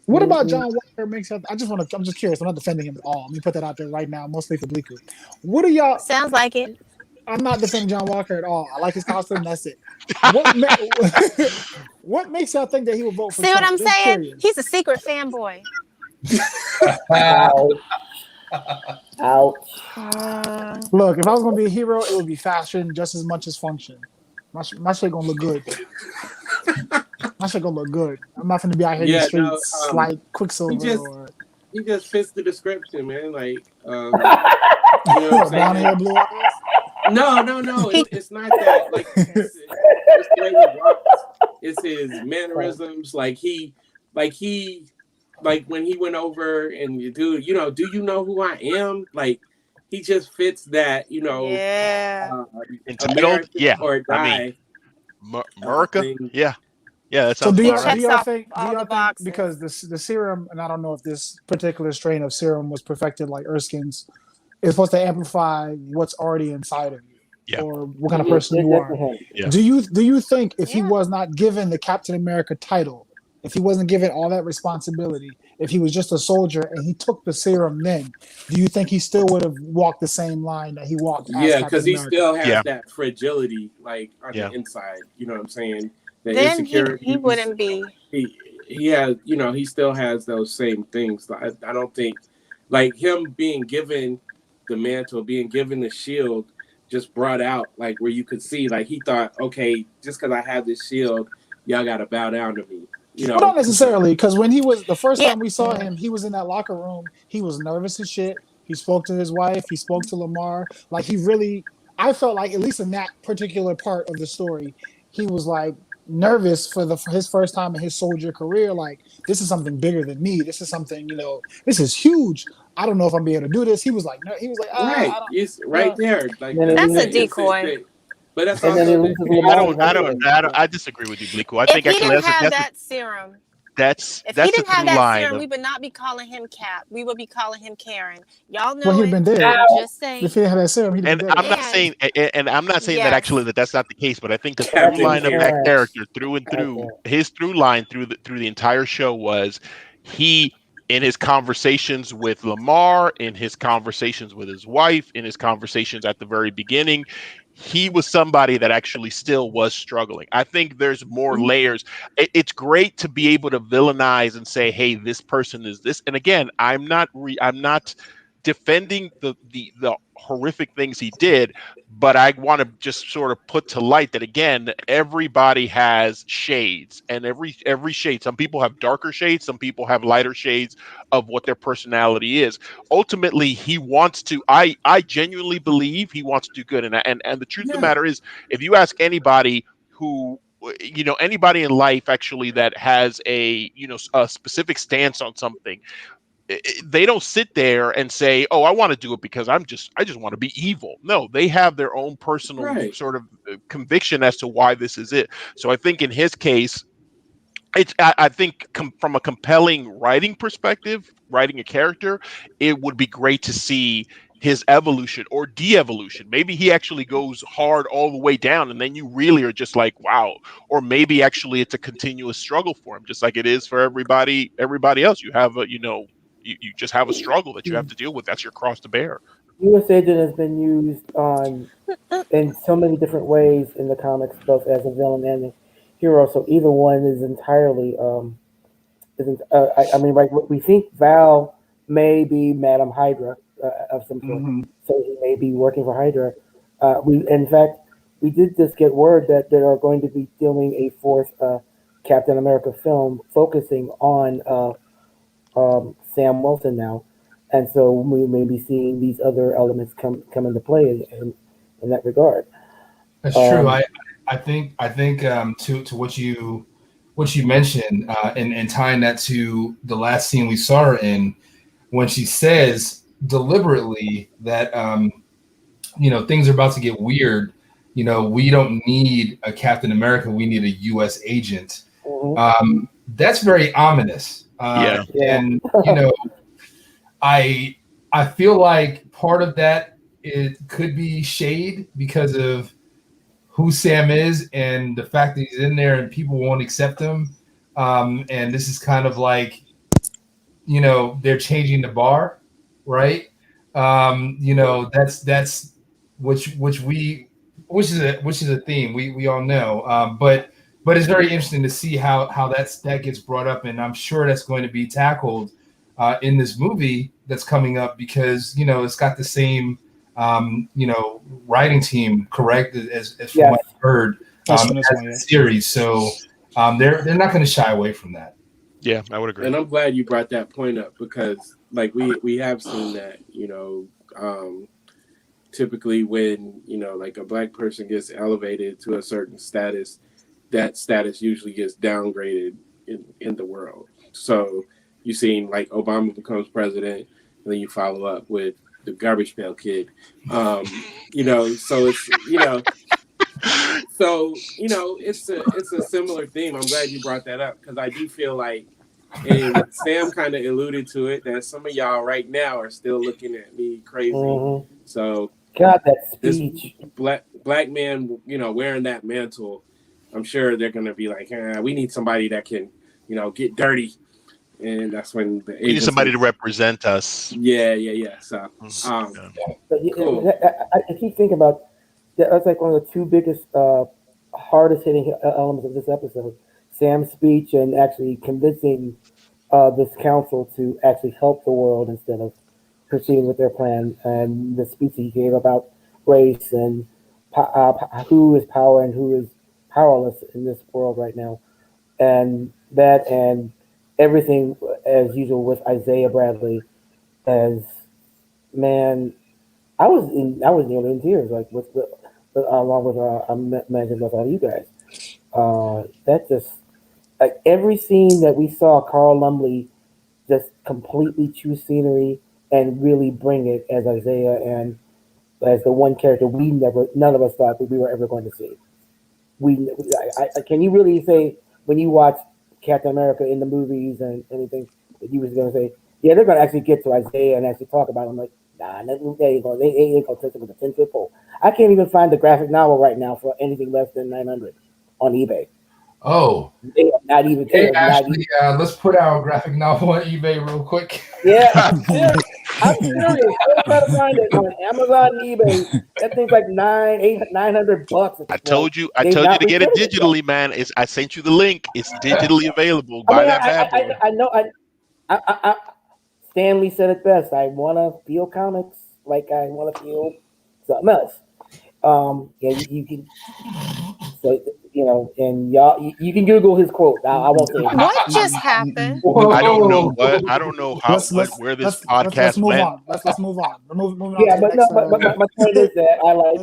What about John Walker makes up? I'm just curious. I'm not defending him at all. Let me put that out there right now, mostly for Bleaker. What are y'all?
Sounds like it.
I'm not defending John Walker at all. I like his costume. That's it. What makes y'all think that he will vote for
Trump? See what I'm saying?
Curious.
He's a secret fanboy.
Ouch.
Look, if I was going to be a hero, it would be fashion just as much as function. My shit going to look good. My shit going to look good. I'm not going to be out here in the streets like Quicksilver.
He just fits the description, man. Like,
blonde hair, blue eyes.
No. It's not that. Like, it's the way he walks. It's his mannerisms. Like when he went over and do you know who I am? Like, he just fits that.
Entitled,
or die.
America, yeah. Yeah, that
So
sounds
do y'all
about right.
do y'all
Checks off
think
all the boxes.
because the serum, and I don't know if this particular strain of serum was perfected like Erskine's, is supposed to amplify what's already inside of you,
Yeah.
or what kind of person you are.
Yeah.
Do you think if he
Yeah.
was not given the Captain America title, if he wasn't given all that responsibility, if he was just a soldier and he took the serum, then do you think he still would have walked the same line that he walked as
Yeah,
Captain
because he
America?
still has
Yeah.
that fragility, like on
Yeah.
the inside. You know what I'm saying? The
Then he
insecurities.
wouldn't be.
He has, you know, he still has those same things. I don't think, like him being given the mantle, being given the shield, just brought out like where you could see, like he thought, okay, just because I have this shield, y'all got to bow down to me. You
Well,
know,
not necessarily, because when he was the first
Yeah.
time we saw him, he was in that locker room. He was nervous as shit. He spoke to his wife. He spoke to Lamar. Like he really, I felt like at least in that particular part of the story, he was like nervous for his first time in his soldier career. Like this is something bigger than me. This is something, this is huge. I don't know if I'm be able to do this. He was like,
right?
I don't.
It's right there. Like
That's a
the instant
decoy.
but that's
And then he
also the
loses
I
Lamar's
don't. I
right
don't.
hand.
I don't. I disagree with you, Bliku. I
If
think
he
actually
didn't have that serum,
that's
if he
the
didn't have
through
that
line
serum,
of.
we would not be calling him Cap. We would be calling him Karen. Y'all
Well,
know
he'd
it.
have been dead.
I'm just
If
saying.
he had that serum, he'd have
And
been dead.
I'm not
And
saying, and I'm not saying that
yes,
actually that's not the case, but I think the through
Captain
line of that
Karen.
character through and through,
Okay.
his through line through the entire show was he, in his conversations with Lamar, in his conversations with his wife, in his conversations at the very beginning, he was somebody that actually still was struggling. I think there's more layers. It's great to be able to villainize and say, "Hey, this person is this." And again, I'm not defending the horrific things he did, but I want to just sort of put to light that again, everybody has shades, and every shade. Some people have darker shades, some people have lighter shades of what their personality is. Ultimately, he wants to. I genuinely believe he wants to do good, and the truth of the matter is, if you ask anybody who anybody in life actually that has a specific stance on something, they don't sit there and say, "Oh, I want to do it because I just want to be evil." No, they have their own personal
Right.
sort of conviction as to why this is it. So I think in his case, I think from a compelling writing perspective, writing a character, it would be great to see his evolution or de-evolution. Maybe he actually goes hard all the way down, and then you really are just like, wow. Or maybe actually it's a continuous struggle for him, just like it is for everybody else. You have you just have a struggle that you have to deal with. That's your cross to bear.
U.S. Agent has been used in so many different ways in the comics, both as a villain and a hero. So either one is entirely isn't. I mean, like we think Val may be Madam Hydra of some sort,
Hmm.
so he may be working for Hydra. In fact, we did just get word that they are going to be filming a fourth Captain America film focusing on Sam Wilson now, and so we may be seeing these other elements come into play in that regard.
That's true. I think to what you mentioned, and tying that to the last scene we saw her in, when she says deliberately that things are about to get weird. We don't need a Captain America. We need a U.S. agent. That's very ominous.
Yeah.
Yeah.
And I feel like part of that it could be shade because of who Sam is and the fact that he's in there and people won't accept him. And this is kind of like, they're changing the bar, right? That's which is a theme we all know. But it's very interesting to see how that gets brought up, and I'm sure that's going to be tackled in this movie that's coming up because it's got the same writing team, correct, as from what I've heard
That's
as
from this one,
the
yeah.
series. So they're not going to shy away from that.
Yeah, I would agree.
And I'm glad you brought that point up because, like, we have seen that, typically when, like a black person gets elevated to a certain status, that status usually gets downgraded in the world. So you've seen, like, Obama becomes president, and then you follow up with the garbage pail kid. So it's, So it's a similar theme. I'm glad you brought that up because I do feel like, and Sam kind of alluded to it, that some of y'all right now are still looking at me crazy.
Mm-hmm.
So
God, that
this
speech.
black man, wearing that mantle, I'm sure they're gonna be like, we need somebody that can, get dirty, and that's when the
We need somebody to
agency.
represent us.
Yeah. So,
Yeah.
But
cool.
I keep thinking about that's like one of the two biggest, hardest hitting elements of this episode. Sam's speech and actually convincing this council to actually help the world instead of proceeding with their plan, and the speech he gave about race and who is power and who is powerless in this world right now, and that and everything as usual with Isaiah Bradley as man. I was nearly in tears, like along with I imagine with all you guys. That just like every scene that we saw Carl Lumley just completely choose scenery and really bring it as Isaiah and as the one character none of us thought that we were ever going to see. Can you really say when you watch Captain America in the movies and anything that you was going to say, yeah, they're going to actually get to Isaiah and actually talk about him? Like, nah, they ain't going to touch it with a 10-foot pole. I can't even find the graphic novel right now for anything less than 900 on eBay.
Oh,
They are not even.
hey, Ashley, let's put our graphic novel on eBay real quick.
Yeah, I'm serious. I'm trying to find it on Amazon and eBay. That thing's like $900 at
I
this point.
told you
They've
to
not
get it
reprinted it yet.
digitally, man. I sent you the link. It's digitally available.
I
Buy
mean,
that bad boy.
I know. Stanley said it best. I want to feel comics like I want to feel something else. Yeah, you can. So and y'all, you can Google his quote. I won't say it.
What just happened?
I don't know what. I don't know how where this podcast
move
went.
on. Let's move on. We're moving on
Yeah,
to the
but no,
next.
but my point is that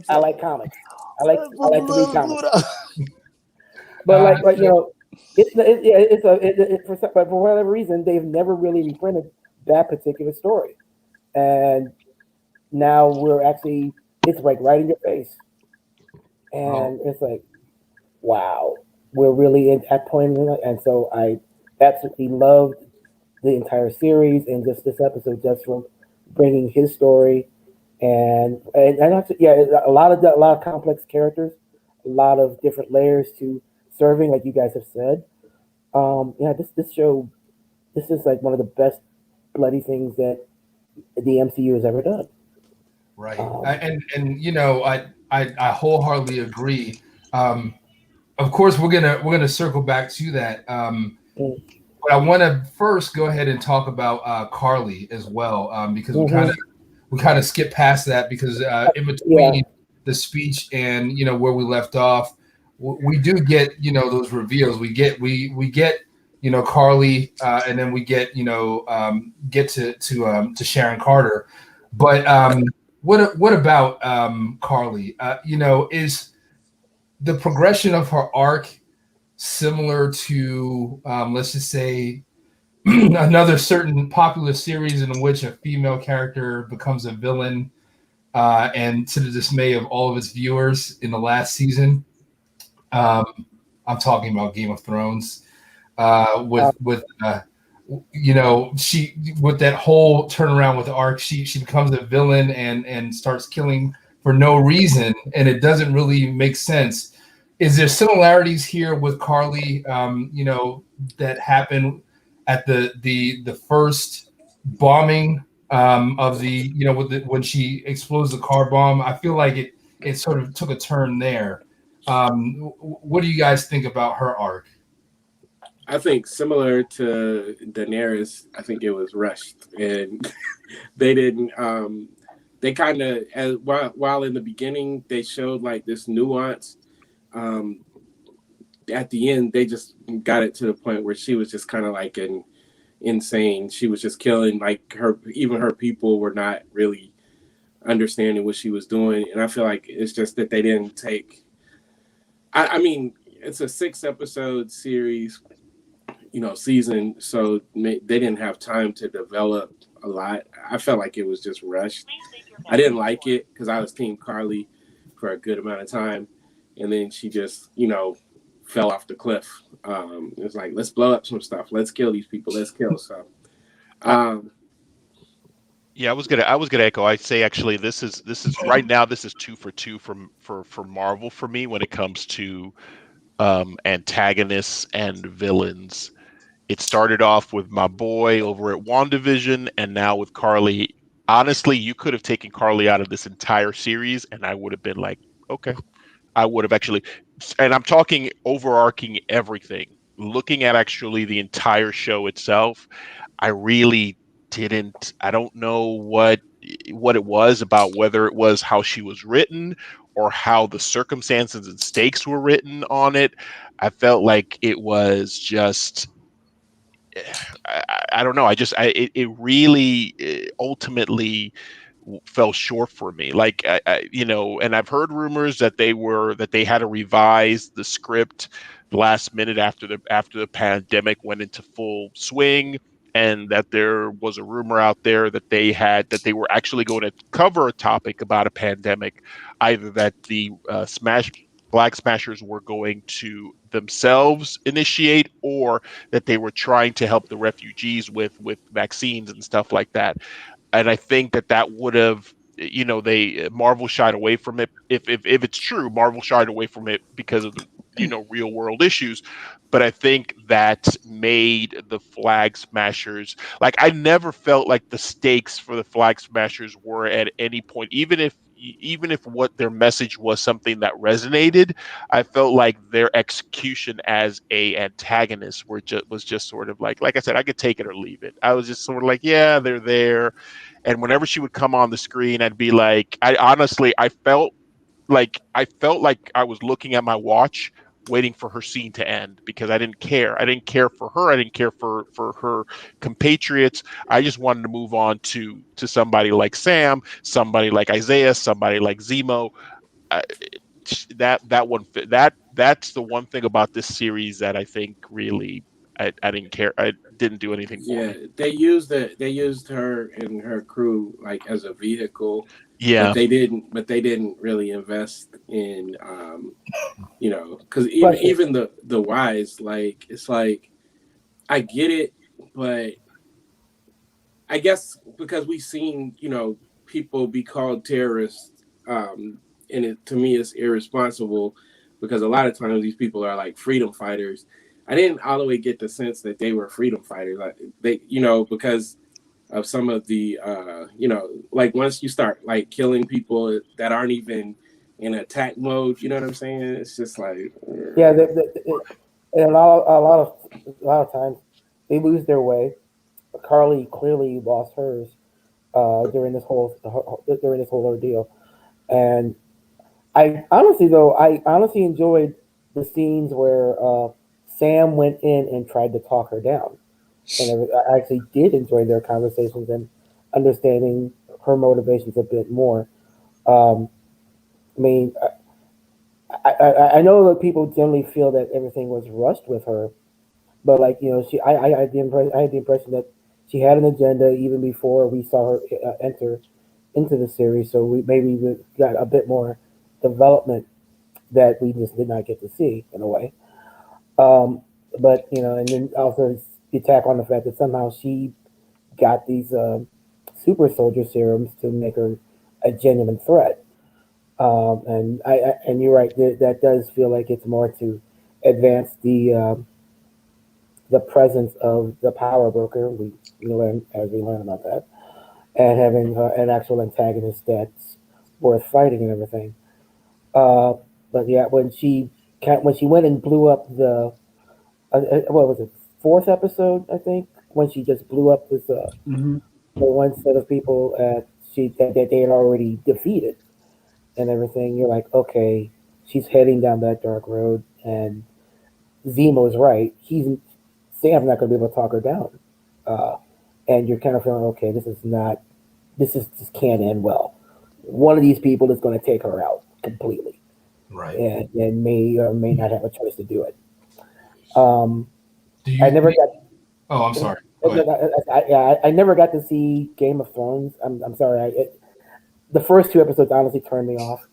I like comics. I like to read comics. But but for whatever reason, they've never really reprinted that particular story, and now it's like right in your face, and it's like, wow, we're really at that point, and so I absolutely loved the entire series and just this episode just from bringing his story and actually, yeah, a lot of complex characters, a lot of different layers to serving, like you guys have said. Yeah, this show, this is like one of the best bloody things that the MCU has ever done.
Right, I wholeheartedly agree. Of course, we're gonna circle back to that. But I want to first go ahead and talk about Carly as well, because we kind of skipped past that because in between the speech and where we left off, we do get those reveals. We get Carly, and then we get get to Sharon Carter. But what about Carly? Is the progression of her arc similar to let's just say another certain popular series in which a female character becomes a villain, and to the dismay of all of its viewers in the last season? I'm talking about Game of Thrones, she with that whole turnaround with the arc, she becomes a villain and starts killing for no reason, and it doesn't really make sense. Is there similarities here with Carly, that happened at the first bombing of when she explodes the car bomb? I feel like it sort of took a turn there. What do you guys think about her arc?
I think similar to Daenerys, I think it was rushed and they didn't. They kind of, while in the beginning they showed like this nuance. At the end, they just got it to the point where she was just kind of like insane. She was just killing like even her people were not really understanding what she was doing, and I feel like it's just that they didn't take. I mean, it's a 6-episode series, season, so they didn't have time to develop a lot. I felt like it was just rushed. I didn't like it because I was Team Carly for a good amount of time, and then she just, fell off the cliff. It's like, let's blow up some stuff. Let's kill these people. Let's kill stuff.
Yeah, I was gonna echo. I'd say actually this is right now this is 2 for 2 for Marvel for me when it comes to antagonists and villains. It started off with my boy over at WandaVision, and now with Carly. Honestly, you could have taken Carly out of this entire series, and I would have been like, okay. I would have actually, and I'm talking overarching everything. Looking at actually the entire show itself, I really didn't. I don't know what it was about, whether it was how she was written or how the circumstances and stakes were written on it. I felt like it was just I don't know. It really ultimately fell short for me. Like and I've heard rumors that they had to revise the script last minute after the pandemic went into full swing, and that there was a rumor out there that they were actually going to cover a topic about a pandemic, either that the Black Smashers were going to themselves initiate, or that they were trying to help the refugees with vaccines and stuff like that. And I think that would have, they Marvel shied away from it. If it's true, Marvel shied away from it because of the real world issues. But I think that made the Flag Smashers, like, I never felt like the stakes for the Flag Smashers were at any point, even if what their message was something that resonated, I felt like their execution as a antagonist was just sort of like I said, I could take it or leave it. I was just sort of like, yeah, they're there. And whenever she would come on the screen, I'd be like, I felt like I was looking at my watch waiting for her scene to end, because I didn't care. I didn't care for her. I didn't care for her compatriots. I just wanted to move on to somebody like Sam, somebody like Isaiah, somebody like Zemo. Uh, that's the one thing about this series that I think really I didn't care. I didn't do anything for
Yeah,
me.
they used her and her crew like as a vehicle, but
Yeah.
they didn't really invest in because
Question.
even the wise, like, it's like, I get it, but I guess because we've seen, people be called terrorists, and it, to me, it's irresponsible, because a lot of times these people are like freedom fighters. I didn't all the way get the sense that they were freedom fighters. Like, they, because of some of the, like, once you start like killing people that aren't even in attack mode, you know what I'm saying? It's just like,
Yeah, and a lot of times they lose their way. Carly clearly lost hers during this whole ordeal, and I honestly enjoyed the scenes where Sam went in and tried to talk her down, and I actually did enjoy their conversations and understanding her motivations a bit more. Um, I mean, I know that people generally feel that everything was rushed with her, but like I had the impression that she had an agenda even before we saw her enter into the series. So we got a bit more development that we just did not get to see in a way. Um, but and then also the attack on the fact that somehow she got these super soldier serums to make her a genuine threat. And you're right, that does feel like it's more to advance the presence of the power broker. We learn as we learn about that, and having an actual antagonist that's worth fighting and everything. Uh, but yeah, when she went and blew up what was it, fourth episode, I think, when she just blew up this
Mm-hmm.
the one set of people that they had already defeated and everything. You're like, okay, she's heading down that dark road, and Zemo's right. Sam's not going to be able to talk her down, uh, and you're kind of feeling, okay, this can't end well. One of these people is going to take her out completely,
Right.
and may or may not have a choice to do it. Um,
Do
I
you
never
think?
got.
Oh, I'm sorry. Go ahead.
I never got to see Game of Thrones. I'm sorry. The first two episodes honestly turned me off.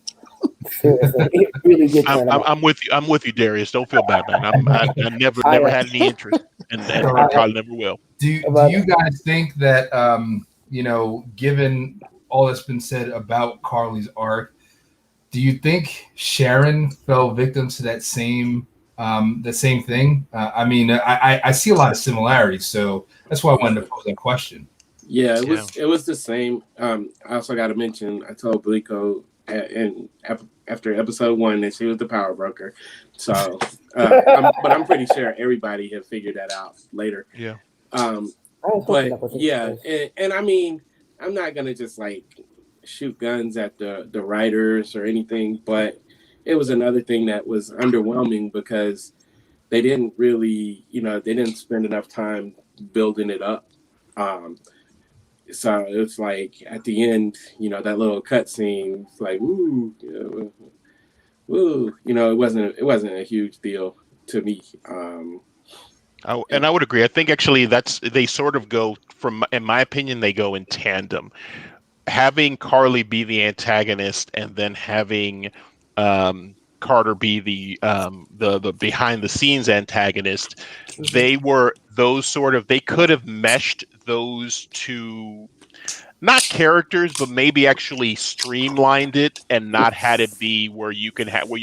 Seriously, it really did turn him off.
I'm with you. I'm with you, Darius. Don't feel bad, man. I never
I,
never had any interest, and
I,
probably never will.
Do
but
you guys think that given all that's been said about Carly's arc, do you think Sharon fell victim to that same thing? I mean, I see a lot of similarities, so that's why I wanted to pose that question.
Yeah,
Yeah.
it was the same. I also got to mention I told Blico after episode 1 that she was the power broker. So, but I'm pretty sure everybody had figured that out later.
Yeah.
But yeah, and I mean, I'm not gonna just like shoot guns at the writers or anything, but it was another thing that was underwhelming because they didn't really, they didn't spend enough time building it up. Um, so it's like at the end, that little cutscene, it's like woo, woo. It wasn't a huge deal to me.
And I would agree. I think actually they sort of go from, in my opinion, they go in tandem. Having Carly be the antagonist and then having Carter be the behind the scenes antagonist, they were those sort of, they could have meshed those two, not characters, but maybe actually streamlined it and not had it be where you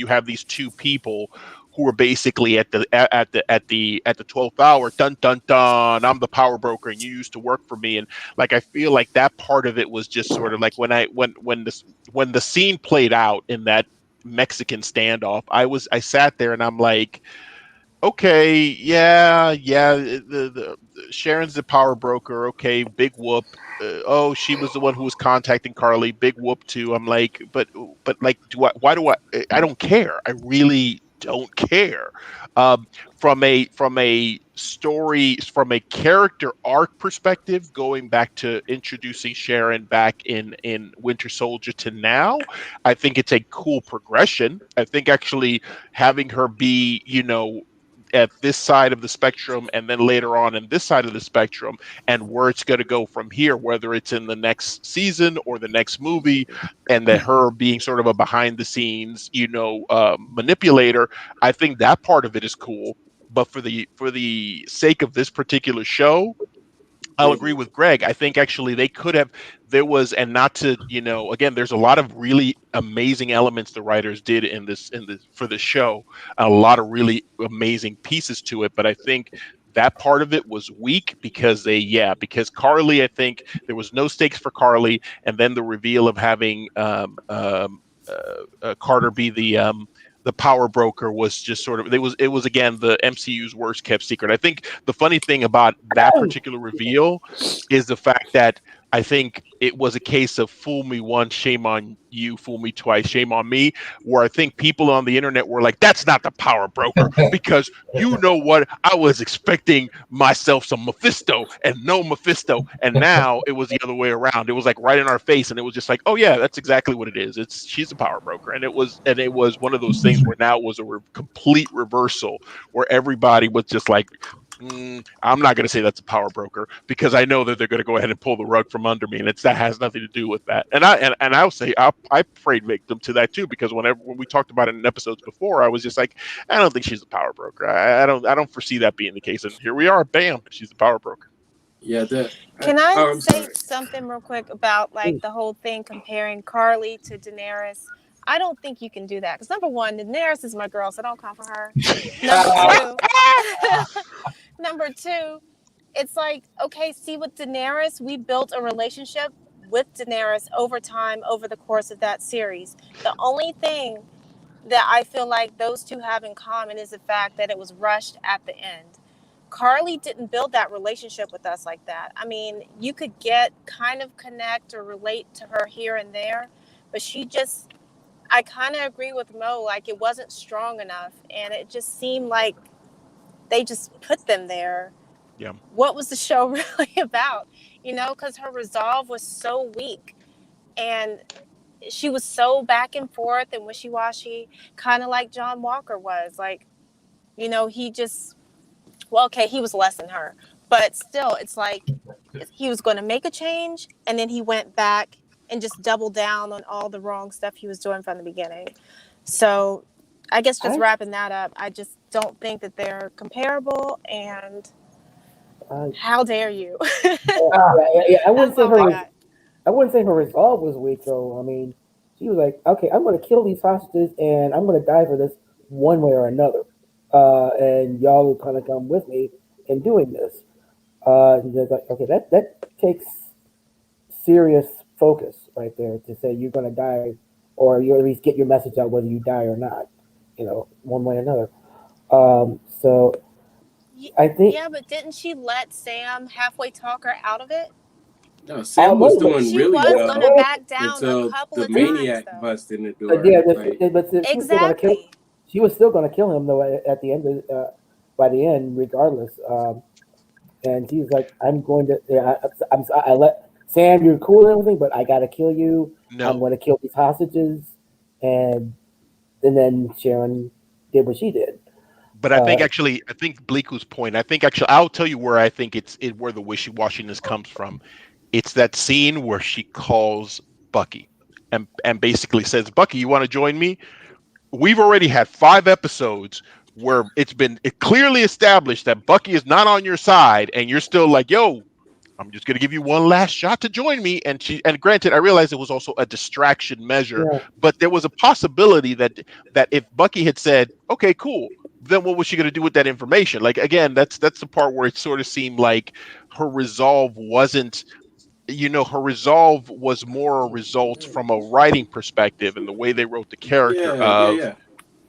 have these two people who are basically at the 12th hour, dun dun dun, I'm the power broker and you used to work for me. And like I feel like that part of it was just sort of like when the scene played out in that Mexican standoff, I sat there and I'm like, okay, yeah, the Sharon's the power broker. Okay, big whoop. Oh, she was the one who was contacting Carly. Big whoop too. I'm like, but like, why do I don't care. I really don't care. From a story, from a character arc perspective, going back to introducing Sharon back in Winter Soldier to now, I think it's a cool progression. I think actually having her be, at this side of the spectrum and then later on in this side of the spectrum, and where it's going to go from here, whether it's in the next season or the next movie, and that her being sort of a behind the scenes manipulator, I think that part of it is cool. But for the sake of this particular show, I'll agree with Greg. I think actually they could have, there was, and not to, again, there's a lot of really amazing elements the writers did for the show, a lot of really amazing pieces to it. But I think that part of it was weak because Carly, I think there was no stakes for Carly. And then the reveal of having Carter be the power broker was just sort of, it was again the MCU's worst kept secret. I think the funny thing about that particular reveal is the fact that I think it was a case of fool me once, shame on you, fool me twice, shame on me, where I think people on the internet were like, that's not the power broker, because you know what? I was expecting myself some Mephisto and no Mephisto. And now it was the other way around. It was like right in our face. And it was just like, oh yeah, that's exactly what it is. She's a power broker. And it was one of those things where now it was a complete reversal where everybody was just like, I'm not going to say that's a power broker because I know that they're going to go ahead and pull the rug from under me, and that has nothing to do with that. And I'll say I prayed victim to that too, because when we talked about it in episodes before, I was just like, I don't think she's a power broker. I don't foresee that being the case, and here we are. Bam, she's the power broker.
Yeah.
Can I say
sorry.
something real quick about like the whole thing comparing Carly to Daenerys? I don't think you can do that because number one, Daenerys is my girl, so don't come for her. Number two, it's like, okay, see with Daenerys, we built a relationship with Daenerys over time, over the course of that series. The only thing that I feel like those two have in common is the fact that it was rushed at the end. Carly didn't build that relationship with us like that. I mean, you could kind of connect or relate to her here and there, but I kind of agree with Mo, like it wasn't strong enough, and it just seemed like they just put them there.
Yeah.
What was the show really about? Because her resolve was so weak, and she was so back and forth and wishy-washy, kind of like John Walker was. Like, he just, he was less than her, but still, it's like he was going to make a change, and then he went back and just double down on all the wrong stuff he was doing from the beginning. So I guess just wrapping that up, I just don't think that they're comparable, and how dare you?
I wouldn't
That's
say
all I got.
I wouldn't say her resolve was weak though. I mean, she was like, okay, I'm going to kill these hostages and I'm going to die for this one way or another. And y'all will kind of come with me in doing this. And they're like, okay, that takes serious focus right there to say you're going to die, or you at least get your message out whether you die or not. One way or another. So I think
Yeah, but didn't she let Sam halfway talk her out of it?
No, Sam was
wait,
doing
She
really
was going to
well
back down a
until
couple
the
of times,
maniac
though.
busted in the door.
yeah,
Like,
but she was still going to kill.
Exactly.
She was still going to kill him though at the end by the end, regardless. And he's like, "I'm going to. Yeah, I let Sam. You're cool and everything, but I got to kill you. I'm
No,
going to kill these hostages." And then Sharon did what she did.
but I think Bliku's point. I think actually, I'll tell you where I think where the wishy-washiness comes from. It's that scene where she calls Bucky and basically says, "Bucky, you want to join me?" We've already had 5 episodes where it clearly established that Bucky is not on your side, and you're still like, "Yo, I'm just gonna give you one last shot to join me." And granted, I realized it was also a distraction measure,
Yeah,
but there was a possibility that if Bucky had said, "Okay, cool," then what was she gonna do with that information? Like again, that's the part where it sort of seemed like her resolve wasn't. Her resolve was more a result from a writing perspective and the way they wrote the character
yeah, yeah,
of
yeah.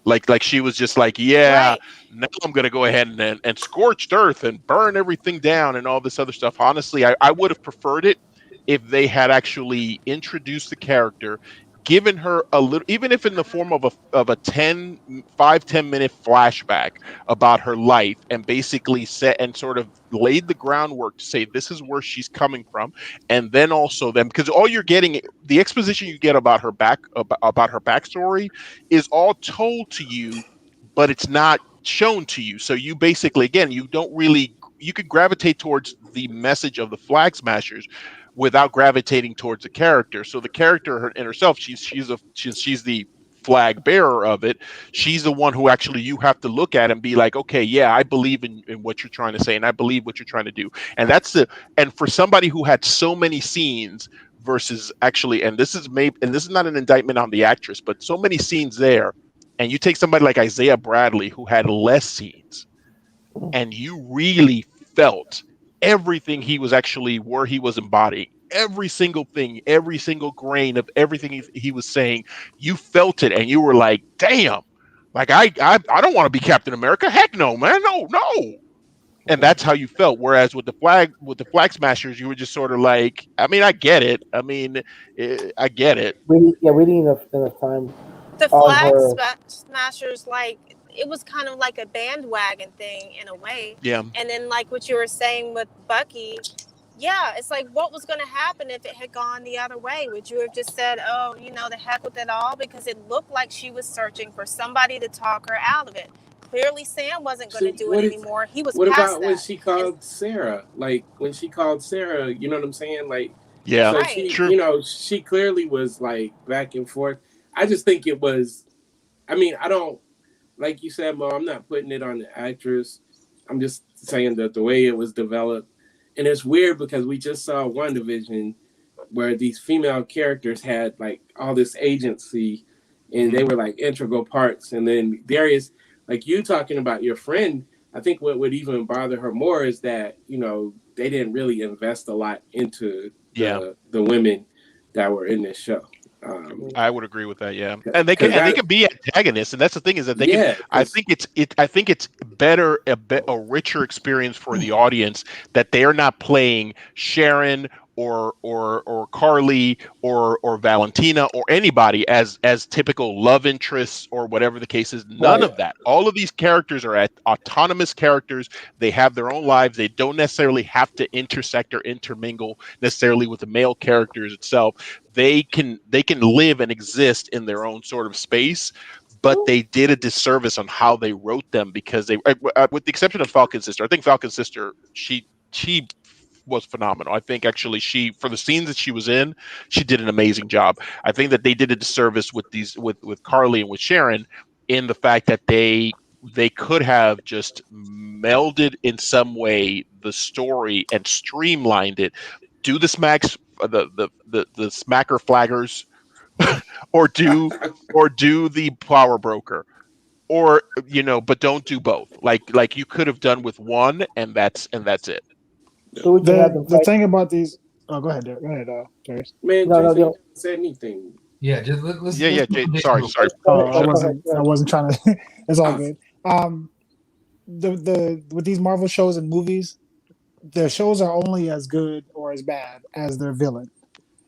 like she was just like, yeah,
Right.
now I'm gonna go ahead and scorched earth and burn everything down and all this other stuff. Honestly, I would have preferred it if they had actually introduced the character, given her a little, even if in the form of a 5-10 minute flashback about her life, and basically set and sort of laid the groundwork to say this is where she's coming from, and then also them, because all you're getting, the exposition you get about her about her backstory is all told to you, but it's not shown to you. So you basically, again, you don't really, you could gravitate towards the message of the Flag Smashers without gravitating towards the character. So the character in herself, she's the flag bearer of it. She's the one who actually you have to look at and be like, okay, yeah, I believe in what you're trying to say, and I believe what you're trying to do. And for somebody who had so many scenes versus actually, and this is not an indictment on the actress, but so many scenes there, and you take somebody like Isaiah Bradley who had less scenes, and you really felt everything he was actually where he was embodying every single thing, every single grain of everything he was saying. You felt it, and you were like, "Damn!" Like I don't want to be Captain America. Heck no, man, no. And that's how you felt. Whereas with the flag smashers, you were just sort of like, I mean, I get it. I mean, I get it.
we didn't enough time
The
on
Flag
her.
Smashers, like, it was kind of like a bandwagon thing in a way.
Yeah.
And then, like what you were saying with Bucky, yeah, it's like, what was going to happen if it had gone the other way? Would you have just said, oh, the heck with it all? Because it looked like she was searching for somebody to talk her out of it. Clearly, Sam wasn't going to
See,
do it anymore. He was
what
past
about when
that.
she
And,
called Sarah? Like when she called Sarah, you know what I'm saying? Like,
Yeah.
so
right.
she,
True.
she clearly was like back and forth. I just think it was. I mean, I don't like you said, Mo. I'm not putting it on the actress. I'm just saying that the way it was developed, and it's weird because we just saw WandaVision where these female characters had like all this agency and they were like integral parts. And then Darius, like you talking about your friend, I think what would even bother her more is that, they didn't really invest a lot into
Yeah.
the women that were in this show.
I would agree with that, yeah. And
Because
they
that,
can be antagonists, and that's the thing is that they can.
yeah,
I
because
think it's better a richer experience for the audience that they are not playing Sharon or Carly or Valentina or anybody as typical love interests or whatever the case is. None
Right.
of that. All of these characters are autonomous characters. They have their own lives. They don't necessarily have to intersect or intermingle necessarily with the male characters itself. They can live and exist in their own sort of space, but they did a disservice on how they wrote them because with the exception of Falcon's sister. I think Falcon's sister, she was phenomenal. I think actually for the scenes that she was in, she did an amazing job. I think that they did a disservice with Carly and with Sharon in the fact that they could have just melded in some way the story and streamlined it. Do the smacks, the smacker flaggers, or do the power broker, or but don't do both. Like you could have done with one, and that's it.
Who would you have them
The
fight?
thing about these. Oh, go ahead, Derek. Go ahead, Darius.
Man,
No,
Jason
no.
hasn't said anything.
Yeah, just let's
Yeah,
go for
sorry.
Jason.
I
Go ahead.
wasn't trying to. It's all good. The with these Marvel shows and movies, their shows are only as good or as bad as their villain.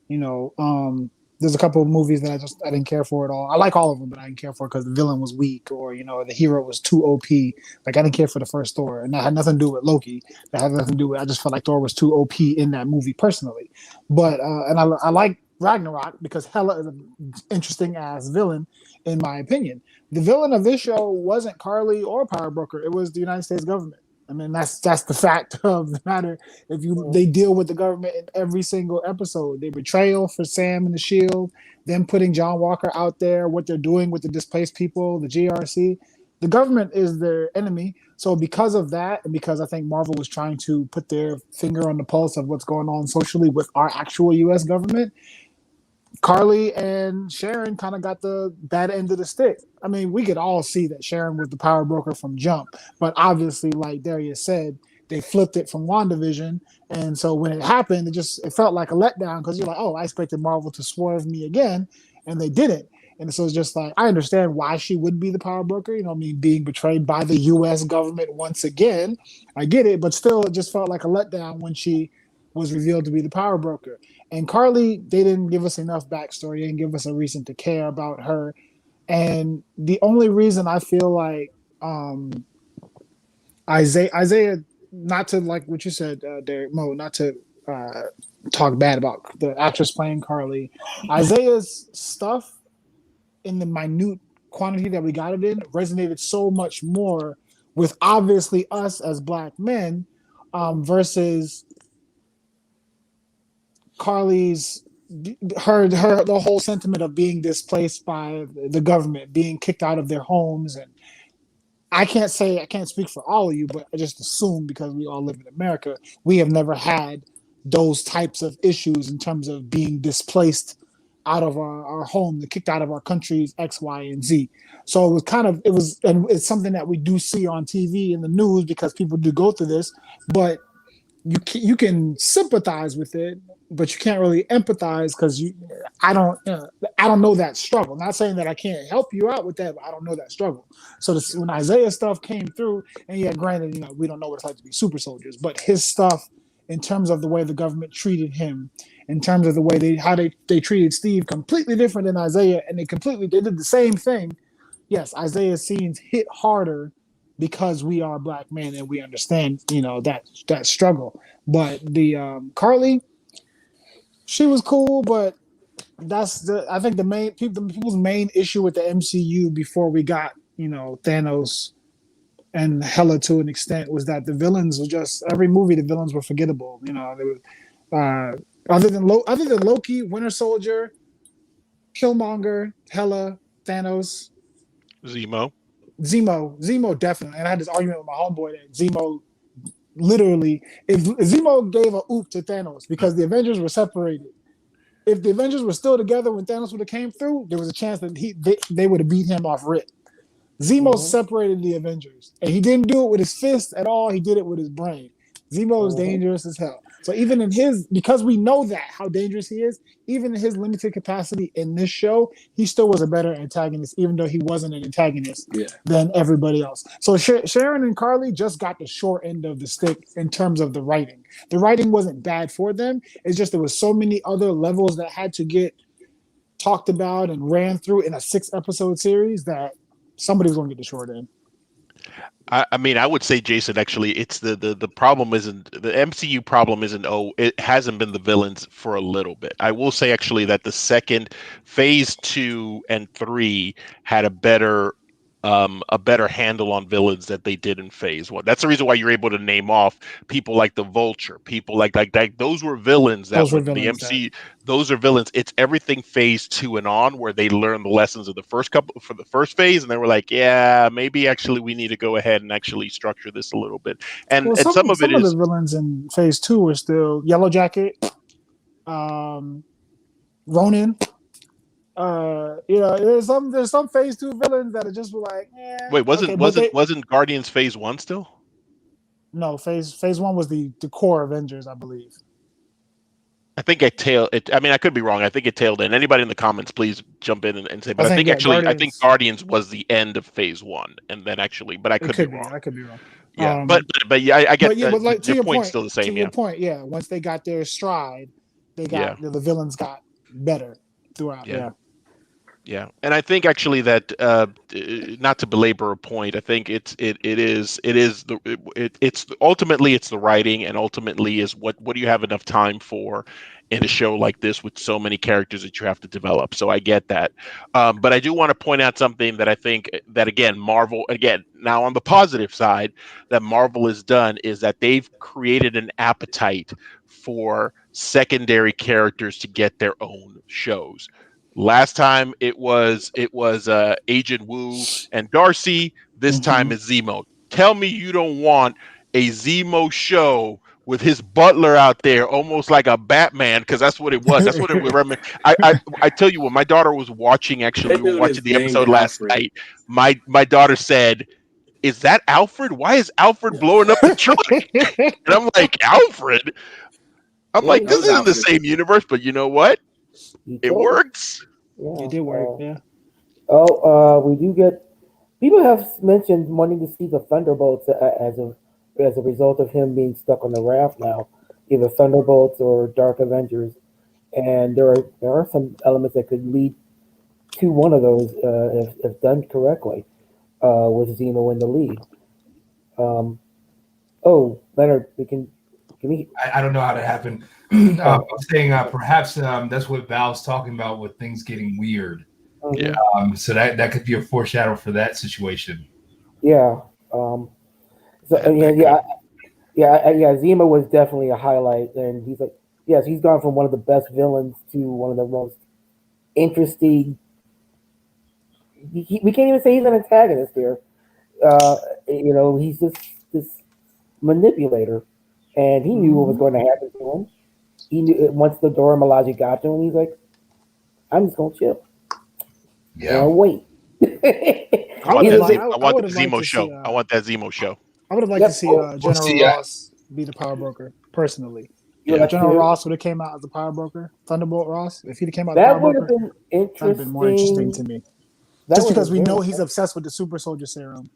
There's a couple of movies that I didn't care for at all. I like all of them, but I didn't care for because the villain was weak, or the hero was too OP. Like, I didn't care for the first Thor, and that had nothing to do with Loki. That had nothing to do with. I just felt like Thor was too OP in that movie personally. But and I like Ragnarok because Hela is an interesting ass villain, in my opinion. The villain of this show wasn't Carly or Power Broker. It was the United States government. I mean, that's the fact of the matter. They deal with the government in every single episode. Their betrayal for Sam and the Shield, them putting John Walker out there, what they're doing with the displaced people, the GRC. The government is their enemy. So because of that, and because I think Marvel was trying to put their finger on the pulse of what's going on socially with our actual U.S. government, Carly and Sharon kind of got the bad end of the stick. I mean, we could all see that Sharon was the power broker from jump, but obviously, like Darius said, they flipped it from WandaVision, and so when it happened, it felt like a letdown because you're like, oh, I expected Marvel to swerve me again, and they didn't. And so it's just like, I understand why she would be the power broker, being betrayed by the U.S. government once again. I get it, but still, it just felt like a letdown when she was revealed to be the power broker. And Carly, they didn't give us enough backstory. They didn't give us a reason to care about her. And the only reason I feel like Isaiah, not to like what you said, Derek Mo, not to talk bad about the actress playing Carly, Isaiah's stuff in the minute quantity that we got it in resonated so much more with obviously us as Black men versus Carly's the whole sentiment of being displaced by the government, being kicked out of their homes. And I can't speak for all of you, but I just assume because we all live in America, we have never had those types of issues in terms of being displaced out of our home, kicked out of our countries, X, Y, and Z. So and it's something that we do see on TV in the news because people do go through this, but you can sympathize with it, but you can't really empathize because I don't know that struggle. Not saying that I can't help you out with that, but I don't know that struggle. So when Isaiah stuff came through, and yeah, granted, we don't know what it's like to be super soldiers, but his stuff in terms of the way the government treated him, in terms of the way they treated Steve, completely different than Isaiah, and they did the same thing. Yes, Isaiah's scenes hit harder because we are Black men and we understand, that struggle. But the Carly, she was cool, but I think the people's main issue with the MCU before we got, Thanos and Hela to an extent was that the villains were just every movie the villains were forgettable. They were, other than Loki, Winter Soldier, Killmonger, Hela, Thanos, Zemo definitely. And I had this argument with my homeboy that Zemo literally, if Zemo gave a oop to Thanos because the Avengers were separated. If the Avengers were still together when Thanos would have came through, there was a chance that they would have beat him off rip. Zemo separated the Avengers, and he didn't do it with his fist at all. He did it with his brain. Zemo is dangerous as hell. So even because we know how dangerous he is, even in his limited capacity in this show, he still was a better antagonist, even though he wasn't an antagonist than everybody else. So Sharon and Carly just got the short end of the stick in terms of the writing. The writing wasn't bad for them. It's just there was so many other levels that had to get talked about and ran through in a 6-episode series that somebody's going to get the short end.
I mean, I would say, Jason, actually, it's the problem isn't the MCU problem isn't it hasn't been the villains for a little bit. I will say actually that the second phase 2 and 3 had a better a better handle on villains that they did in Phase 1. That's the reason why you're able to name off people like the Vulture, people like those were villains that
Those were
with the
villains
MC. Those are villains. It's everything Phase 2 and on where they learn the lessons of the first couple for the first phase, and they were like, yeah, maybe actually we need to go ahead and actually structure this a little bit. And
Well,
some of it
some of the
is
villains in Phase 2 are still Yellow Jacket, Ronin. There's some Phase 2 villains that are just like,
wait,
okay, but
wasn't Guardians Phase 1 still?
No, Phase 1 was the core Avengers, I believe.
I think it tailed it. I mean, I could be wrong. I think it tailed in. Anybody in the comments, please jump in and say. But I think Guardians was the end of Phase 1, and then actually, but I could be wrong.
I could be wrong.
Yeah, but yeah, I get.
But like to your point,
still the same.
To your point, yeah. Once they got their stride, the villains got better throughout.
Yeah, and I think actually that not to belabor a point, I think it's ultimately it's the writing, and ultimately is what do you have enough time for in a show like this with so many characters that you have to develop. So I get that, but I do want to point out something that I think that again Marvel now on the positive side that Marvel has done is that they've created an appetite for secondary characters to get their own shows. Last time it was Agent Wu and Darcy. This time it's Zemo. Tell me you don't want a Zemo show with his butler out there, almost like a Batman, because that's what it was. That's what it was. I tell you what, my daughter was watching. Actually, we were watching the episode last night. My daughter said, "Is that Alfred? Why is Alfred blowing up the truck?" And I'm like, Alfred. I'm like, this isn't the same universe, but you know what? It works.
Yeah.
It did work. Yeah.
We do get. People have mentioned wanting to see the Thunderbolts as a result of him being stuck on the raft now, either Thunderbolts or Dark Avengers, and there are some elements that could lead to one of those if done correctly, with Zemo in the lead. Leonard,
I don't know how that happened. I'm saying perhaps that's what Val's talking about with things getting weird.
Yeah.
So that could be a foreshadow for that situation.
Yeah. Zemo was definitely a highlight, and he's gone from one of the best villains to one of the most interesting. We can't even say he's an antagonist here. He's just this manipulator, and he knew what was going to happen to him. He knew once the Dora Milaje got to him, he's like, "I'm just gonna chill."
Yeah.
Wait.
I want that Zemo show. I want that Zemo show.
I would have liked to see General Ross be the power broker personally. Yeah, General Ross would have came out as the power broker. Thunderbolt Ross, if he'd came out,
that would have been interesting.
That would have been more interesting to me. Just because we know he's obsessed with the super soldier serum.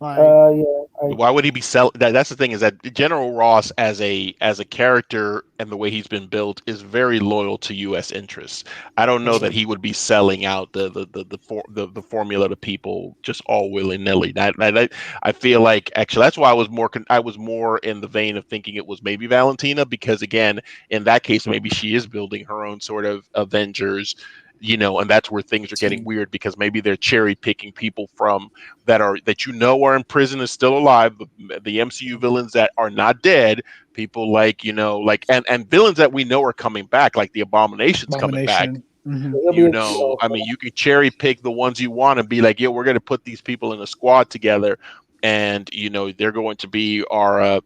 Why would he be selling? That's the thing, is that General Ross as a character and the way he's been built is very loyal to U.S. interests. I don't know that he would be selling out the formula to people just all willy nilly. I feel like actually that's why I was more in the vein of thinking it was maybe Valentina, because again in that case maybe she is building her own sort of Avengers. And that's where things are getting weird, because maybe they're cherry picking people from that are in prison and still alive, the MCU villains that are not dead, people like and villains that we know are coming back, like the Abomination's coming back. I mean, you can cherry pick the ones you want and be like, we're going to put these people in a squad together, and they're going to be our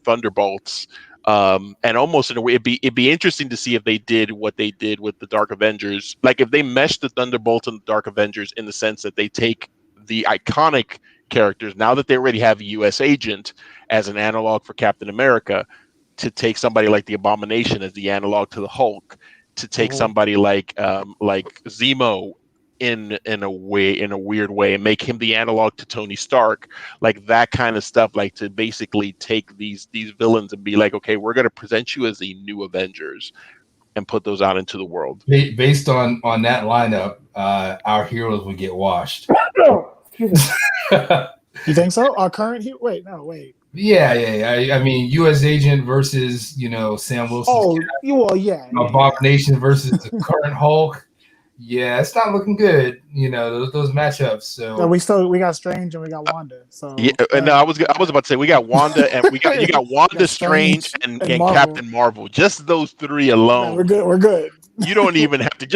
Thunderbolts. And almost in a way, it'd be interesting to see if they did what they did with the Dark Avengers, like if they meshed the Thunderbolts and the Dark Avengers in the sense that they take the iconic characters, now that they already have a U.S. agent as an analog for Captain America, to take somebody like the Abomination as the analog to the Hulk, to take somebody like Zemo in a weird way and make him the analog to Tony Stark, like that kind of stuff, like to basically take these villains and be like, okay, we're going to present you as the new Avengers and put those out into the world.
Based on that lineup, our heroes would get washed.
Excuse me.
You think so? Our current hero? Wait.
Yeah. I mean, U.S. agent versus Sam Wilson.
Oh, yeah.
Abomination versus the current Hulk. Yeah, it's not looking good. Those matchups.
So we got Strange and we got Wanda. So
Yeah, no, I was about to say we got Wanda and you got Wanda, Strange,
and
and
Marvel.
Captain Marvel. Just those three
Man,
alone.
we're good. We're good.
You don't even have to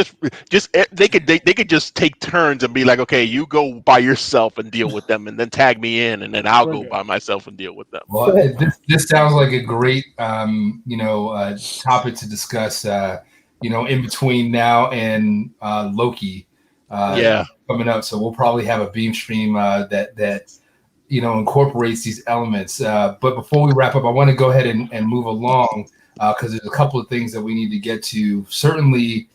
they could just take turns and be like, okay, you go by yourself and deal with them, and then tag me in, and then I'll
We're
go
good.
by myself and deal with them.
Well, this sounds like a great topic to discuss. In between now and Loki
Yeah.
coming up, so we'll probably have a beam stream that incorporates these elements. But before we wrap up, I want to go ahead and move along because there's a couple of things that we need to get to. Certainly,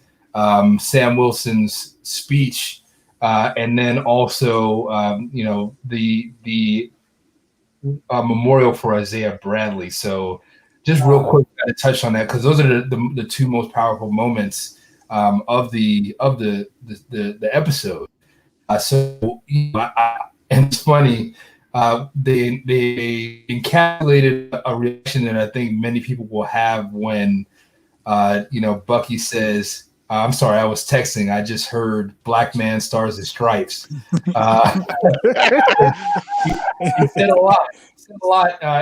Sam Wilson's speech, and then also the memorial for Isaiah Bradley. So, just real quick, to touch on that because those are the two most powerful moments of the episode. And it's funny. They encapsulated a reaction that I think many people will have when Bucky says, "I'm sorry, I was texting. I just heard Black Man Stars and Stripes." He said a lot.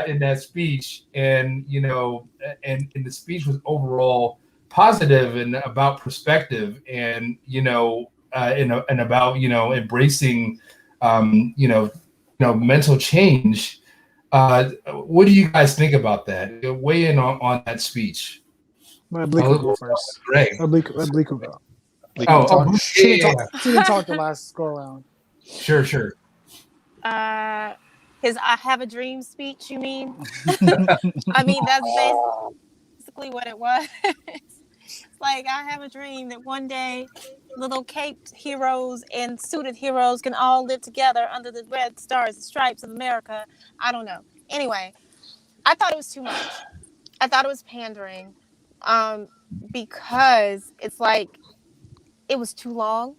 In that speech, and the speech was overall positive and about perspective, and and about embracing mental change. What do you guys think about that? Weigh in on that speech.
Let Bleak go first.
Greg.
Let Bleak go.
She
didn't talk the last go around.
Sure.
His "I Have a Dream" speech, you mean? I mean, that's basically what it was. It's like, I have a dream that one day little caped heroes and suited heroes can all live together under the red stars and stripes of America. I don't know. Anyway, I thought it was too much. I thought it was pandering because it's like it was too long.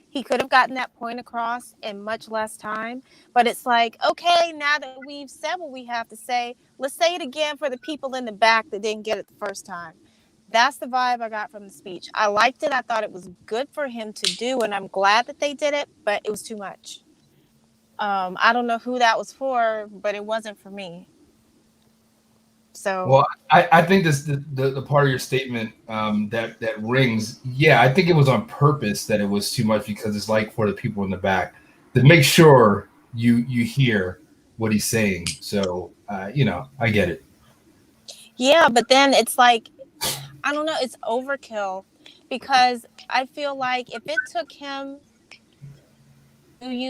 He could have gotten that point across in much less time. But it's like, okay, now that we've said what we have to say, let's say it again for the people in the back that didn't get it the first time. That's the vibe I got from the speech. I liked it. I thought it was good for him to do, and I'm glad that they did it, but it was too much. I don't know who that was for, but it wasn't for me. So,
well, I think this the part of your statement that rings. Yeah, I think it was on purpose that it was too much because it's like for the people in the back to make sure you hear what he's saying. So I get it.
yeah, but then it's like, I don't know, it's overkill because I feel like if it took him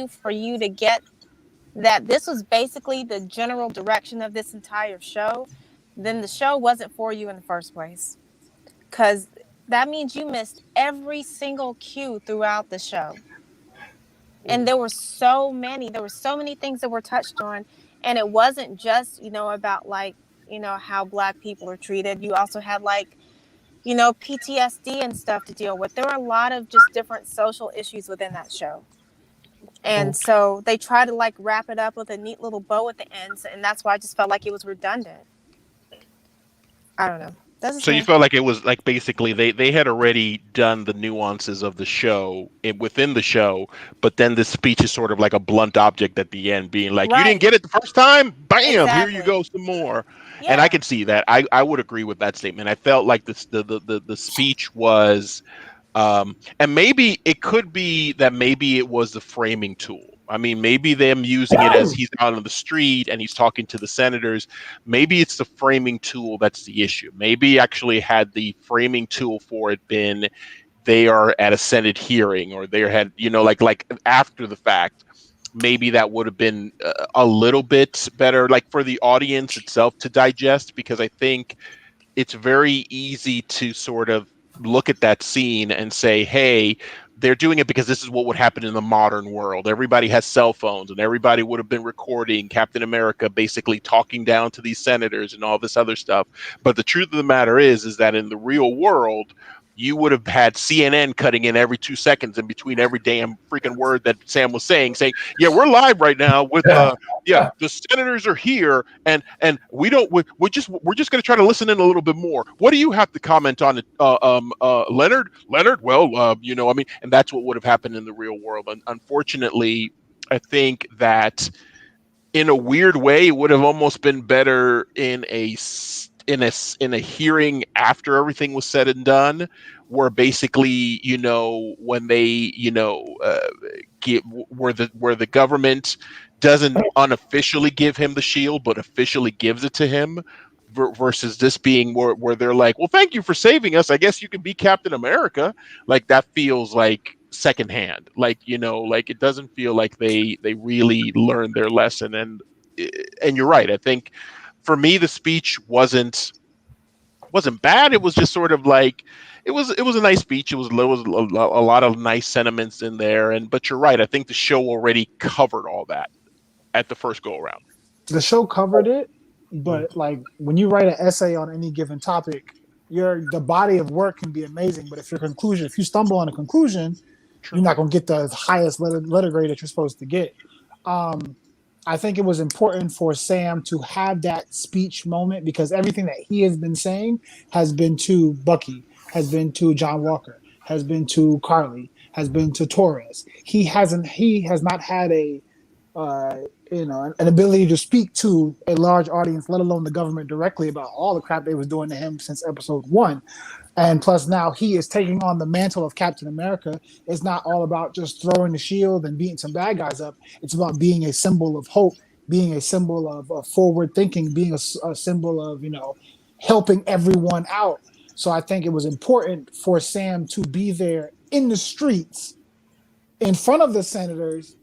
for you to get that this was basically the general direction of this entire show, then the show wasn't for you in the first place. Because that means you missed every single cue throughout the show. And there were so many things that were touched on. And it wasn't just, about like, how Black people are treated. You also had like, PTSD and stuff to deal with. There were a lot of just different social issues within that show. And so they try to like wrap it up with a neat little bow at the end. And that's why I just felt like it was redundant. I don't know.
So you felt like it was like basically they had already done the nuances of the show within the show, but then the speech is sort of like a blunt object at the end, being like, right. You didn't get it the first time? Bam! Exactly. Here you go, some more. Yeah. And I can see that. I would agree with that statement. I felt like the speech was, and maybe it could be that maybe it was the framing tool. I mean, maybe them using it as he's out on the street and he's talking to the senators. Maybe it's the framing tool that's the issue. Maybe actually had the framing tool for it been they are at a Senate hearing or they had, like after the fact, maybe that would have been a little bit better, like for the audience itself to digest, because I think it's very easy to sort of look at that scene and say, hey, they're doing it because this is what would happen in the modern world. Everybody has cell phones and everybody would have been recording Captain America basically talking down to these senators and all this other stuff. But the truth of the matter is that in the real world, you would have had CNN cutting in every 2 seconds in between every damn freaking word that Sam was saying, yeah, we're live right now with the senators are here, and we're just going to try to listen in a little bit more. What do you have to comment on it, Leonard? Well, I mean, and that's what would have happened in the real world. And unfortunately, I think that in a weird way, it would have almost been better in a hearing after everything was said and done, where basically, when they, where the government doesn't unofficially give him the shield, but officially gives it to him, versus this being where they're like, well, thank you for saving us. I guess you can be Captain America. Like, that feels like secondhand. Like, like it doesn't feel like they really learned their lesson. And you're right. I think for me, the speech wasn't bad. It was just sort of like, it was a nice speech. It was a lot of nice sentiments in there. But you're right. I think the show already covered all that at the first go around.
The show covered it, but like when you write an essay on any given topic, the body of work can be amazing. But if you stumble on a conclusion, you're not going to get the highest letter grade that you're supposed to get. I think it was important for Sam to have that speech moment, because everything that he has been saying has been to Bucky, has been to John Walker, has been to Carly, has been to Torres. He has not had an ability to speak to a large audience, let alone the government directly, about all the crap they was doing to him since episode 1. And plus now he is taking on the mantle of Captain America. It's not all about just throwing the shield and beating some bad guys up. It's about being a symbol of hope, being a symbol of forward thinking, being a symbol of, helping everyone out. So I think it was important for Sam to be there in the streets in front of the senators,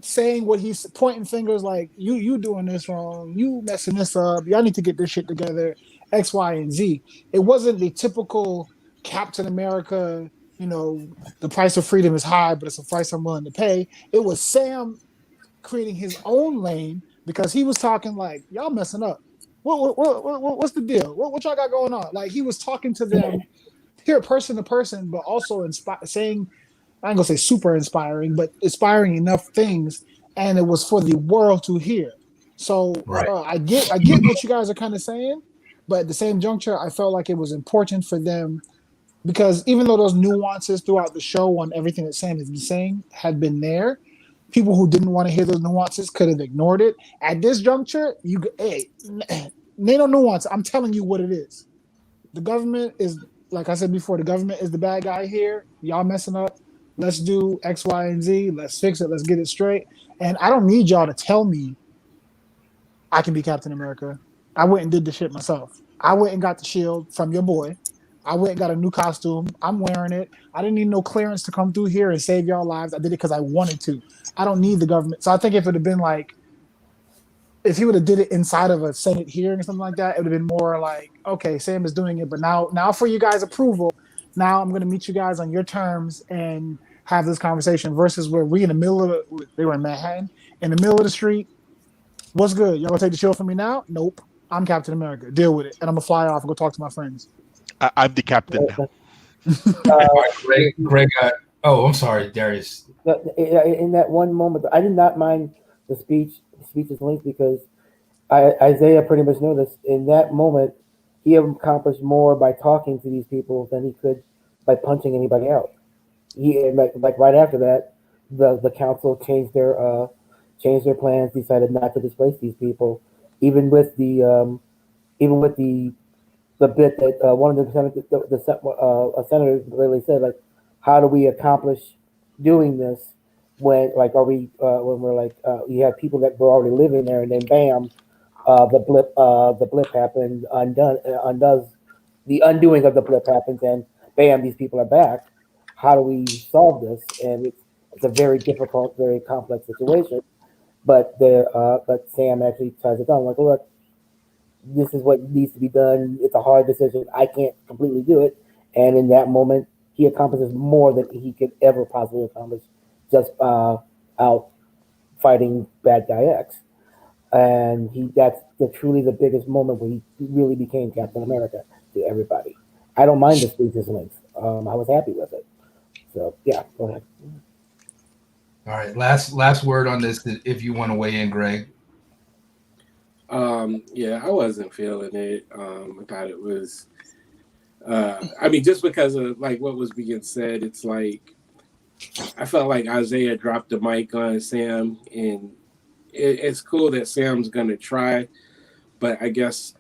saying what he's pointing fingers like, you doing this wrong, you messing this up, y'all need to get this shit together, X, Y, and Z. It wasn't the typical Captain America, the price of freedom is high, but it's a price I'm willing to pay. It was Sam creating his own lane, because he was talking like, y'all messing up. What's the deal? What y'all got going on? Like, he was talking to them here, person to person, but also saying, I ain't gonna say super inspiring, but inspiring enough things, and it was for the world to hear. So
Right.
I get what you guys are kind of saying, but at the same juncture, I felt like it was important for them, because even though those nuances throughout the show on everything that Sam has been saying had been there, people who didn't want to hear those nuances could have ignored it. At this juncture, ain't no nuance. I'm telling you what it is. The government is, like I said before, the government is the bad guy here. Y'all messing up. Let's do X, Y, and Z. Let's fix it. Let's get it straight. And I don't need y'all to tell me I can be Captain America. I went and did the shit myself. I went and got the shield from your boy. I went and got a new costume. I'm wearing it. I didn't need no clearance to come through here and save y'all lives. I did it because I wanted to. I don't need the government. So I think if it would have been like, if he would have did it inside of a Senate hearing or something like that, it would have been more like, okay, Sam is doing it, but now for you guys' approval, now I'm going to meet you guys on your terms and have this conversation, versus where we in the middle of they were in Manhattan, in the middle of the street. What's good? Y'all gonna take the shield from me now? Nope. I'm Captain America. Deal with it. And I'm gonna fly off and go talk to my friends.
I'm the captain now.
Greg. Oh, I'm sorry, Darius.
In that one moment, I did not mind the speech's length, because Isaiah pretty much knew this. In that moment, he accomplished more by talking to these people than he could by punching anybody out. He like right after that, the council changed their plans, decided not to displace these people, even with the bit that one of the senators literally said, like, how do we accomplish doing this when, like, are we when we're like, you have people that were already living there, and then bam, the blip happened, undoes the undoing of the blip happens, and bam, these people are back. How do we solve this? And it's a very difficult, very complex situation. But Sam actually tries it done. Like, look, this is what needs to be done. It's a hard decision. I can't completely do it. And in that moment, he accomplishes more than he could ever possibly accomplish just out fighting bad guy X. And that's truly the biggest moment where he really became Captain America to everybody. I don't mind the speech's length. I was happy with it. So yeah, go ahead.
All right, last word on this. If you want to weigh in, Greg.
Yeah, I wasn't feeling it. I thought it was. I mean, just because of like what was being said, it's like I felt like Isaiah dropped the mic on Sam, and it's cool that Sam's gonna try, but I guess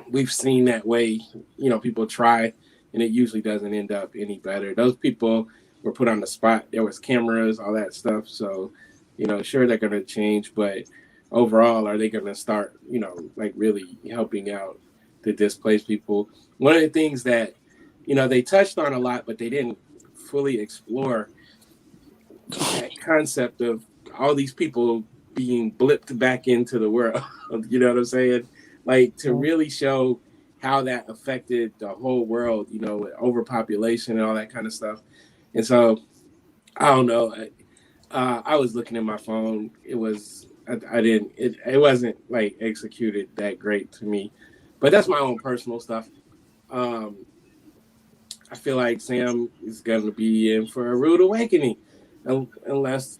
we've seen that way. You know, people try, and it usually doesn't end up any better. Those people were put on the spot. There was cameras, all that stuff. So, you know, sure they're gonna change, but overall, are they gonna start? You know, like really helping out the displaced people? One of the things that they touched on a lot, but they didn't fully explore that concept of all these people being blipped back into the world. You know what I'm saying? Like to really show how that affected the whole world, with overpopulation and all that kind of stuff. And so I don't know. I was looking at my phone. It was I didn't it wasn't like executed that great to me. But that's my own personal stuff. Um, I feel like Sam is going to be in for a rude awakening, unless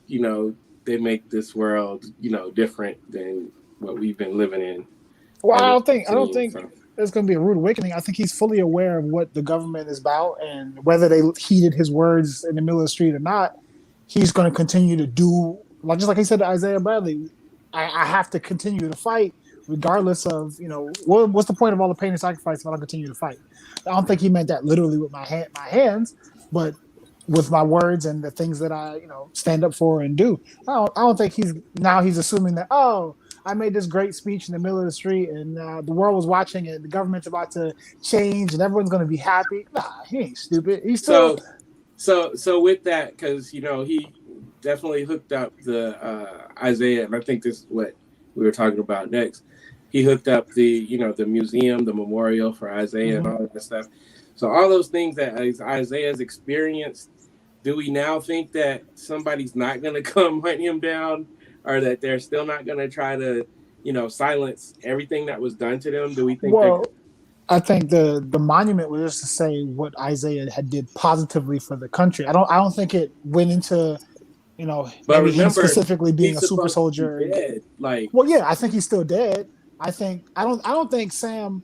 they make this world different than what we've been living in.
Well,
And
I don't think
so.
there's going to be a rude awakening. I think he's fully aware of what the government is about, and whether they heeded his words in the middle of the street or not, he's going to continue to do just like he said to Isaiah Bradley. I have to continue to fight, regardless of what's the point of all the pain and sacrifice if I don't continue to fight. I don't think he meant that literally with my hands, but with my words and the things that I stand up for and do. I don't think he's assuming that I made this great speech in the middle of the street and the world was watching it. The government's about to change and everyone's going to be happy. Nah, he ain't stupid. He's still.
So with that, because he definitely hooked up the Isaiah, and I think this is what we were talking about next. He hooked up the the museum, the memorial for Isaiah, and all that stuff. So all those things that Isaiah's experienced, do we now think that somebody's not going to come hunt him down, or that they're still not going to try to silence everything that was done to them? Do we think?
I think the monument was just to say what Isaiah had did positively for the country. I don't think it went into
but
maybe
remember,
him specifically being a super
supposed
soldier.
To be dead. Like,
well, yeah, I think he's still dead. I don't think Sam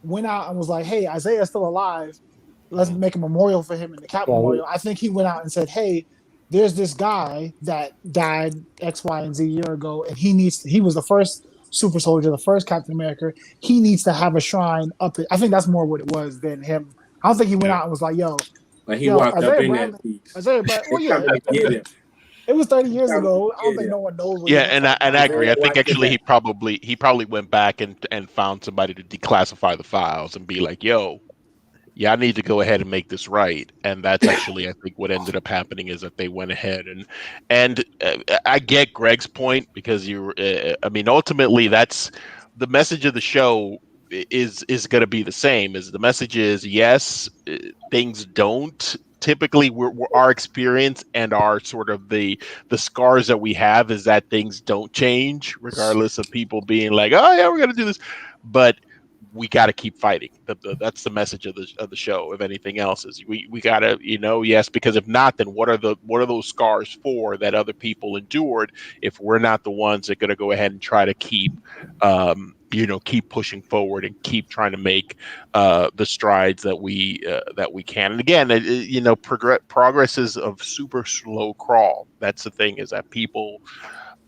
went out and was like, "Hey, Isaiah's still alive. Let's make a memorial for him in the Cap Memorial." I think he went out and said, "Hey, there's this guy that died X, Y, and Z year ago, and he was the first super soldier, the first Captain America. He needs to have a shrine up." I think that's more what it was than him. I don't think he went out and was like, "Yo."
Like he walked
Isaiah
up in
Bradley,
that piece.
Isaiah Bradley. Well, yeah, it was 30 years ago. I don't think no one knows. What
I agree. I think actually he probably went back and found somebody to declassify the files and be like, "Yo, yeah, I need to go ahead and make this right." And that's actually, I think, what ended up happening is that they went ahead and I get Greg's point because ultimately that's the message of the show is going to be the same. Is the message is yes, things don't. Typically, our experience and our sort of the scars that we have is that things don't change, regardless of people being like, "Oh yeah, we're gonna do this," but we got to keep fighting. That's the message of the show. If anything else, is we got to yes, because if not, then what are those scars for that other people endured? If we're not the ones that are going to go ahead and try to keep keep pushing forward and keep trying to make the strides that we can. And again, progress is a super slow crawl. That's the thing, is that people,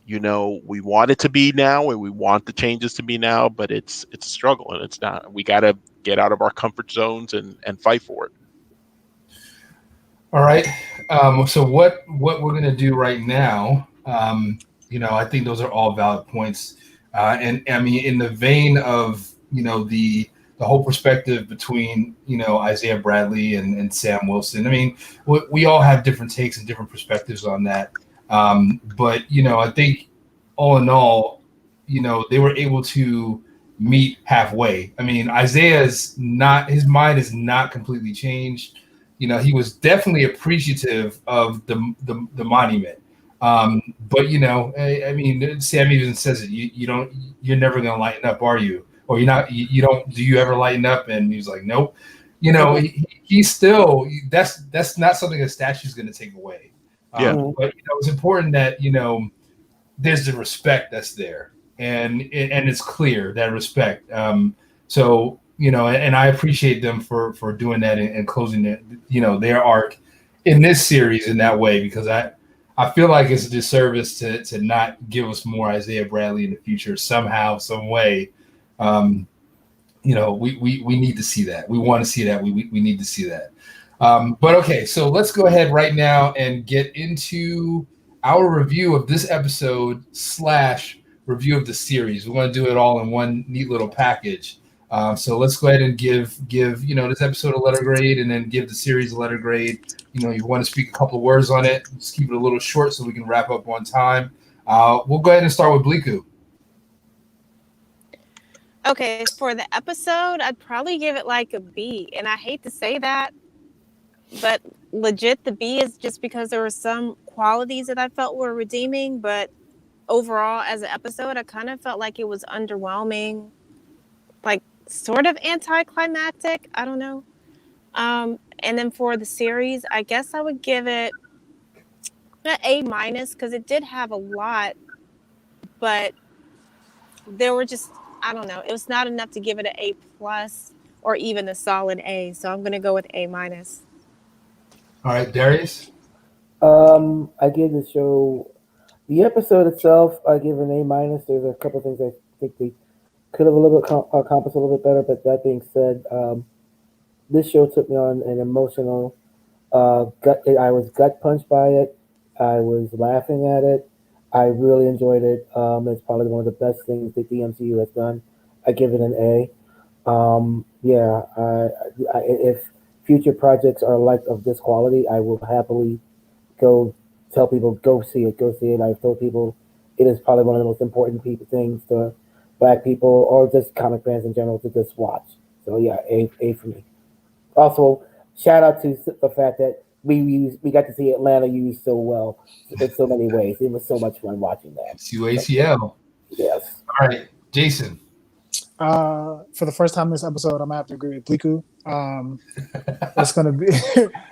we want it to be now and we want the changes to be now, but it's a struggle and it's not. We got to get out of our comfort zones and fight for it.
All right. So what we're going to do right now, I think those are all valid points. And I mean, in the vein of, the whole perspective between, Isaiah Bradley and Sam Wilson. I mean, we all have different takes and different perspectives on that. But, I think all in all, they were able to meet halfway. I mean, his mind is not completely changed. He was definitely appreciative of the monument. But I mean, Sam even says it. You're never gonna lighten up, are you? Or you're not. You don't. Do you ever lighten up? And he's like, nope. you know, he's still that's not something a statue's going to take away.
Yeah.
But it's important that there's the respect that's there, and it's clear that respect. So and I appreciate them for doing that and closing their arc in this series in that way, because I feel like it's a disservice to not give us more Isaiah Bradley in the future somehow, some way. We need to see that. We want to see that. We need to see that. But okay, so let's go ahead right now and get into our review of this episode / review of the series. We're going to do it all in one neat little package. So let's go ahead and give this episode a letter grade, and then give the series a letter grade. You want to speak a couple of words on it. Just keep it a little short so we can wrap up on time. We'll go ahead and start with Bliku.
Okay, for the episode, I'd probably give it like a B. And I hate to say that, but legit, the B is just because there were some qualities that I felt were redeeming. But overall, as an episode, I kind of felt like it was underwhelming, like sort of anticlimactic. I don't know. And then for the series, I guess I would give it an A-, because it did have a lot, but there were just, I don't know, it was not enough to give it an A+ or even a solid A. So I'm going to go with A-.
All right, Darius?
I give the show, the episode itself, I give an A-. There's a couple of things I think they could have a little bit accomplished a little bit better, but that being said, this show took me on an emotional gut. I was gut punched by it. I was laughing at it. I really enjoyed it. It's probably one of the best things that the MCU has done. I give it an A. If future projects are like of this quality, I will happily go tell people, go see it. I've told people it is probably one of the most important things to Black people or just comic fans in general to just watch. So yeah, A for me. Also, shout out to the fact that we got to see Atlanta used so well in so many ways. It was so much fun watching that.
ACL.
Yes.
All right, Jason.
For the first time this episode, I'm gonna have to agree with Bliku. It's gonna be.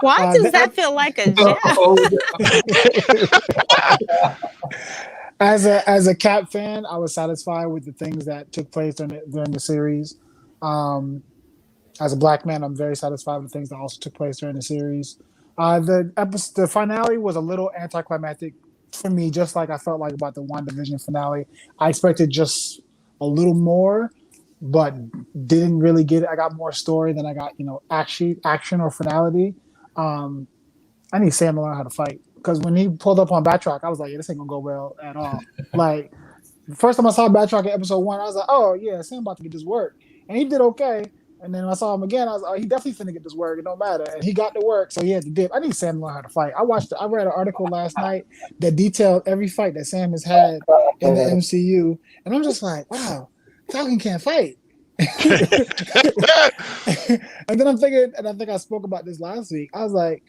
Why does that feel like a jab?
As a Cap fan, I was satisfied with the things that took place during the series. As a Black man, I'm very satisfied with the things that also took place during the series. The finale was a little anticlimactic for me, just like I felt like about the WandaVision finale. I expected just a little more, but didn't really get it. I got more story than I got, action or finality. I need Sam to learn how to fight, because when he pulled up on Batroc, I was like, yeah, this ain't gonna go well at all. Like, the first time I saw Batroc in episode 1, I was like, oh yeah, Sam about to get this work, and he did okay. And then when I saw him again, I was like, oh, he definitely finna get this work. It don't matter. And he got to work, so he had to dip. I need Sam to learn how to fight. I read an article last night that detailed every fight that Sam has had in the MCU. And I'm just like, wow, Falcon can't fight. And then I'm thinking, and I think I spoke about this last week, I was like,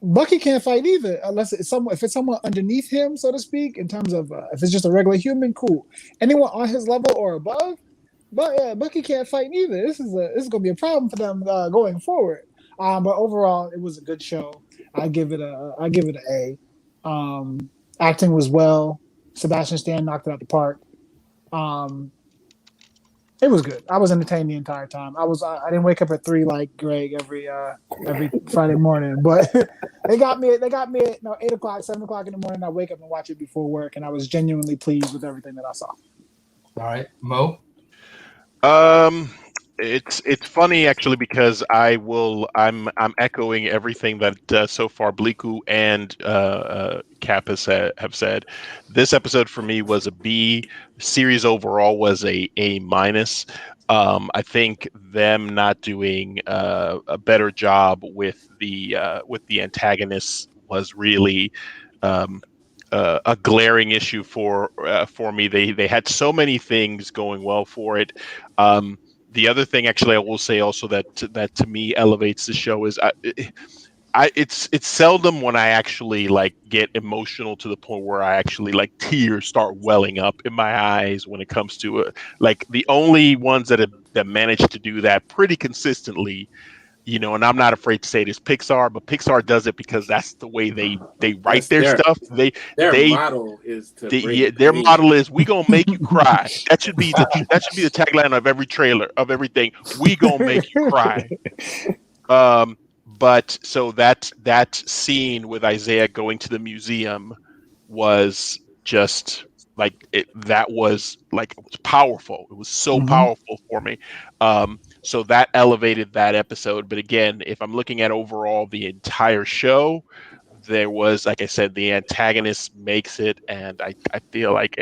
Bucky can't fight either, unless it's someone underneath him, so to speak, in terms of if it's just a regular human, cool. Anyone on his level or above, but yeah, Bucky can't fight neither. This is gonna be a problem for them going forward. But overall, it was a good show. I give it an A. Acting was well. Sebastian Stan knocked it out the park. It was good. I was entertained the entire time. I didn't wake up at 3 like Greg every Friday morning, but they got me at 8 o'clock, 7 o'clock in the morning. I wake up and watch it before work, and I was genuinely pleased with everything that I saw.
All right, Mo.
It's funny actually, because I'm echoing everything that so far Bliku and Cap have said. This episode for me was a B. Series overall was a A-. I think them not doing a better job with the antagonists was really a glaring issue for me. They had so many things going well for it. The other thing, actually, I will say also that to me elevates the show is it's seldom when I actually like get emotional to the point where I actually like tears start welling up in my eyes when it comes to like the only ones that manage to do that pretty consistently and I'm not afraid to say this, Pixar, but Pixar does it because that's the way they write
That's
their stuff.
their model is to bring
their
pain.
model is, we gonna make you cry. That should be the tagline of every trailer, of everything. We gonna make you cry. But so that scene with Isaiah going to the museum was just like it. That was like, it was powerful. It was so powerful for me. So that elevated that episode. But again, if I'm looking at overall the entire show, there was, like I said, the antagonist makes it, and I feel like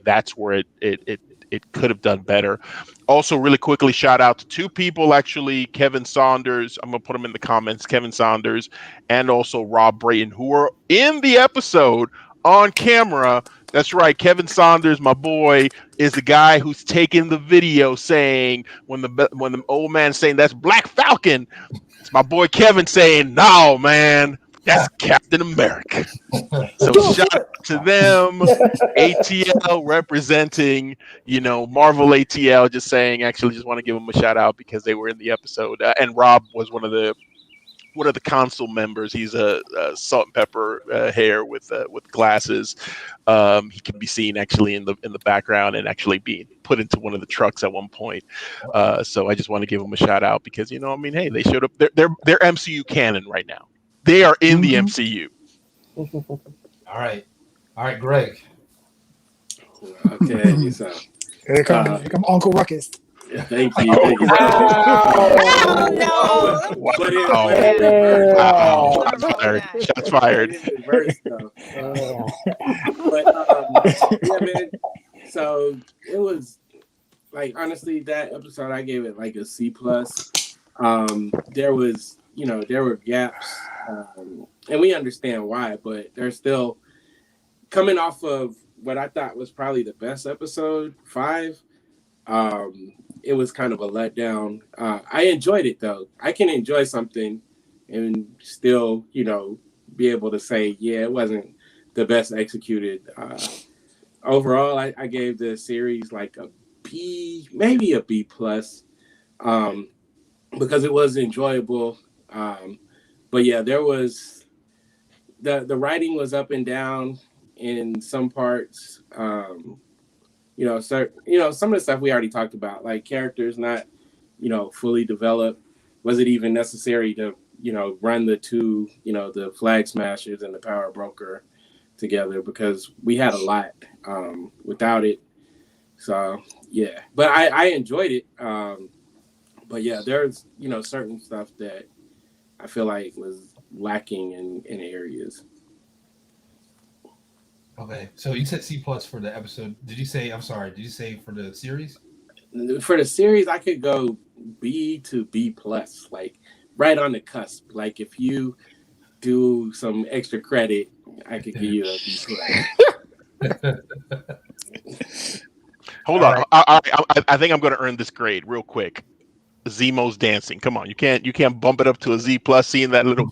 that's where it could have done better. Also, really quickly, shout out to two people, actually, Kevin Saunders. I'm gonna put them in the comments. Kevin Saunders and also Rob Brayton, who were in the episode on camera. That's right, Kevin Saunders, my boy, is the guy who's taking the video saying, when the old man saying that's Black Falcon, it's my boy Kevin saying, "No, man, that's Captain America." So shout out to them. ATL representing, Marvel ATL, just saying, actually just want to give them a shout out because they were in the episode. And Rob was one of the council members. He's a salt and pepper hair with glasses. He can be seen actually in the background and actually being put into one of the trucks at one point. So I just want to give them a shout out because, hey, they showed up. They're MCU canon right now. They are in the MCU.
All right, Greg.
Okay, so
Here come Uncle Ruckus.
yeah, thank you. Thank you.
Oh, no.
But it,
Oh.
but it reversed.
Wow. Shots fired. Shots fired.
It is reversed, though. But yeah, man. So it was like, honestly, that episode I gave it like a C+. There were gaps, and we understand why, but they're still coming off of what I thought was probably the best episode, 5. It was kind of a letdown. I enjoyed it though. I can enjoy something and still, be able to say, yeah, it wasn't the best executed. Overall, I gave the series like a B, maybe a B+, because it was enjoyable. But yeah, there was the writing was up and down in some parts. Some of the stuff we already talked about, like characters not, fully developed. Was it even necessary to, run the two, the Flag Smashers and the Power Broker together? Because we had a lot without it. So yeah, but I enjoyed it. But yeah, there's, certain stuff that I feel like was lacking in areas.
Okay, so you said C+ for the episode. Did you say for the series?
For the series, I could go B to B+, like right on the cusp. Like if you do some extra credit, I could give you a B+.
Hold on. Right. I think I'm going to earn this grade real quick. Zemo's dancing. Come on, you can't bump it up to a Z+. Seeing that little.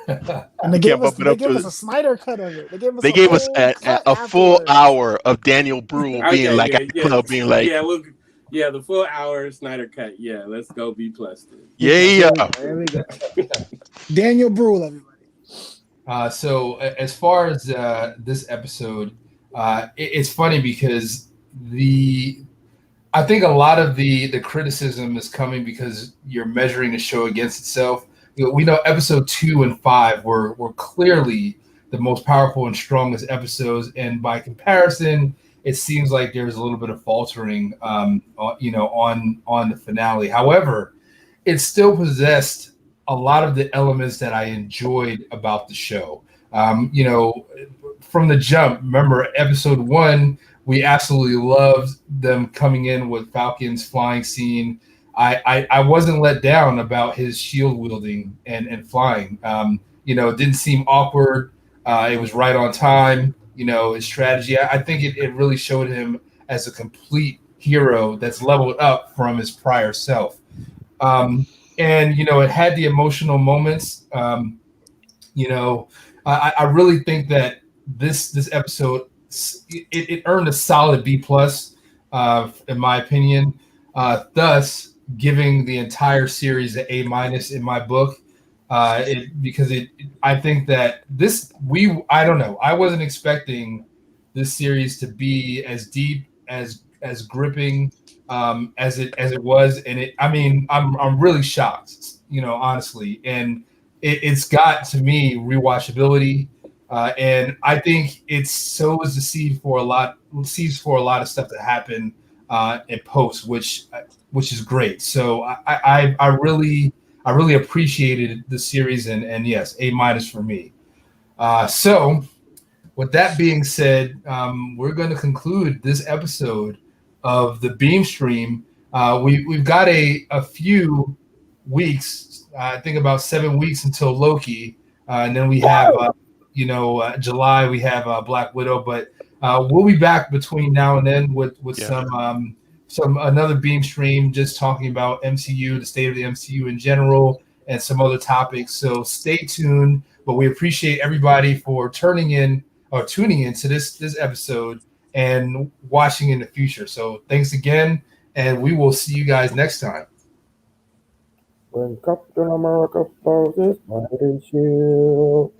And they gave us a Snyder cut of it.
They gave us a full hour of Daniel Bruhl being at the club, being like,
the full hour Snyder cut. Yeah, let's go B+.
Yeah.
There we go. Daniel Bruhl, everybody.
So as far as this episode, it's funny because I think a lot of the criticism is coming because you're measuring the show against itself. We know episode 2 and 5 were clearly the most powerful and strongest episodes, and by comparison, it seems like there's a little bit of faltering, on the finale. However, it still possessed a lot of the elements that I enjoyed about the show. From the jump, remember episode 1, we absolutely loved them coming in with Falcon's flying scene. I wasn't let down about his shield wielding and flying. It didn't seem awkward. It was right on time. His strategy. I think it really showed him as a complete hero that's leveled up from his prior self. It had the emotional moments. I really think that this episode it earned a solid B+, in my opinion. Thus, giving the entire series an A- in my book. Because I think that I don't know. I wasn't expecting this series to be as deep, as gripping, as it was, and I mean, I'm really shocked, honestly, and it's got to me rewatchability, and I think it sows the seeds for a lot of stuff to happen in post, which is great. So I really appreciated the series, and yes, A- for me. So with that being said, we're going to conclude this episode of the Beam Stream. We've got a few weeks, I think about 7 weeks until Loki, and then we have July we have Black Widow, but we'll be back between now and then with some another Beam Stream, just talking about MCU, the state of the MCU in general, and some other topics. So stay tuned. But we appreciate everybody for tuning in to this episode and watching in the future. So thanks again, and we will see you guys next time.
When Captain America falls his mighty shield.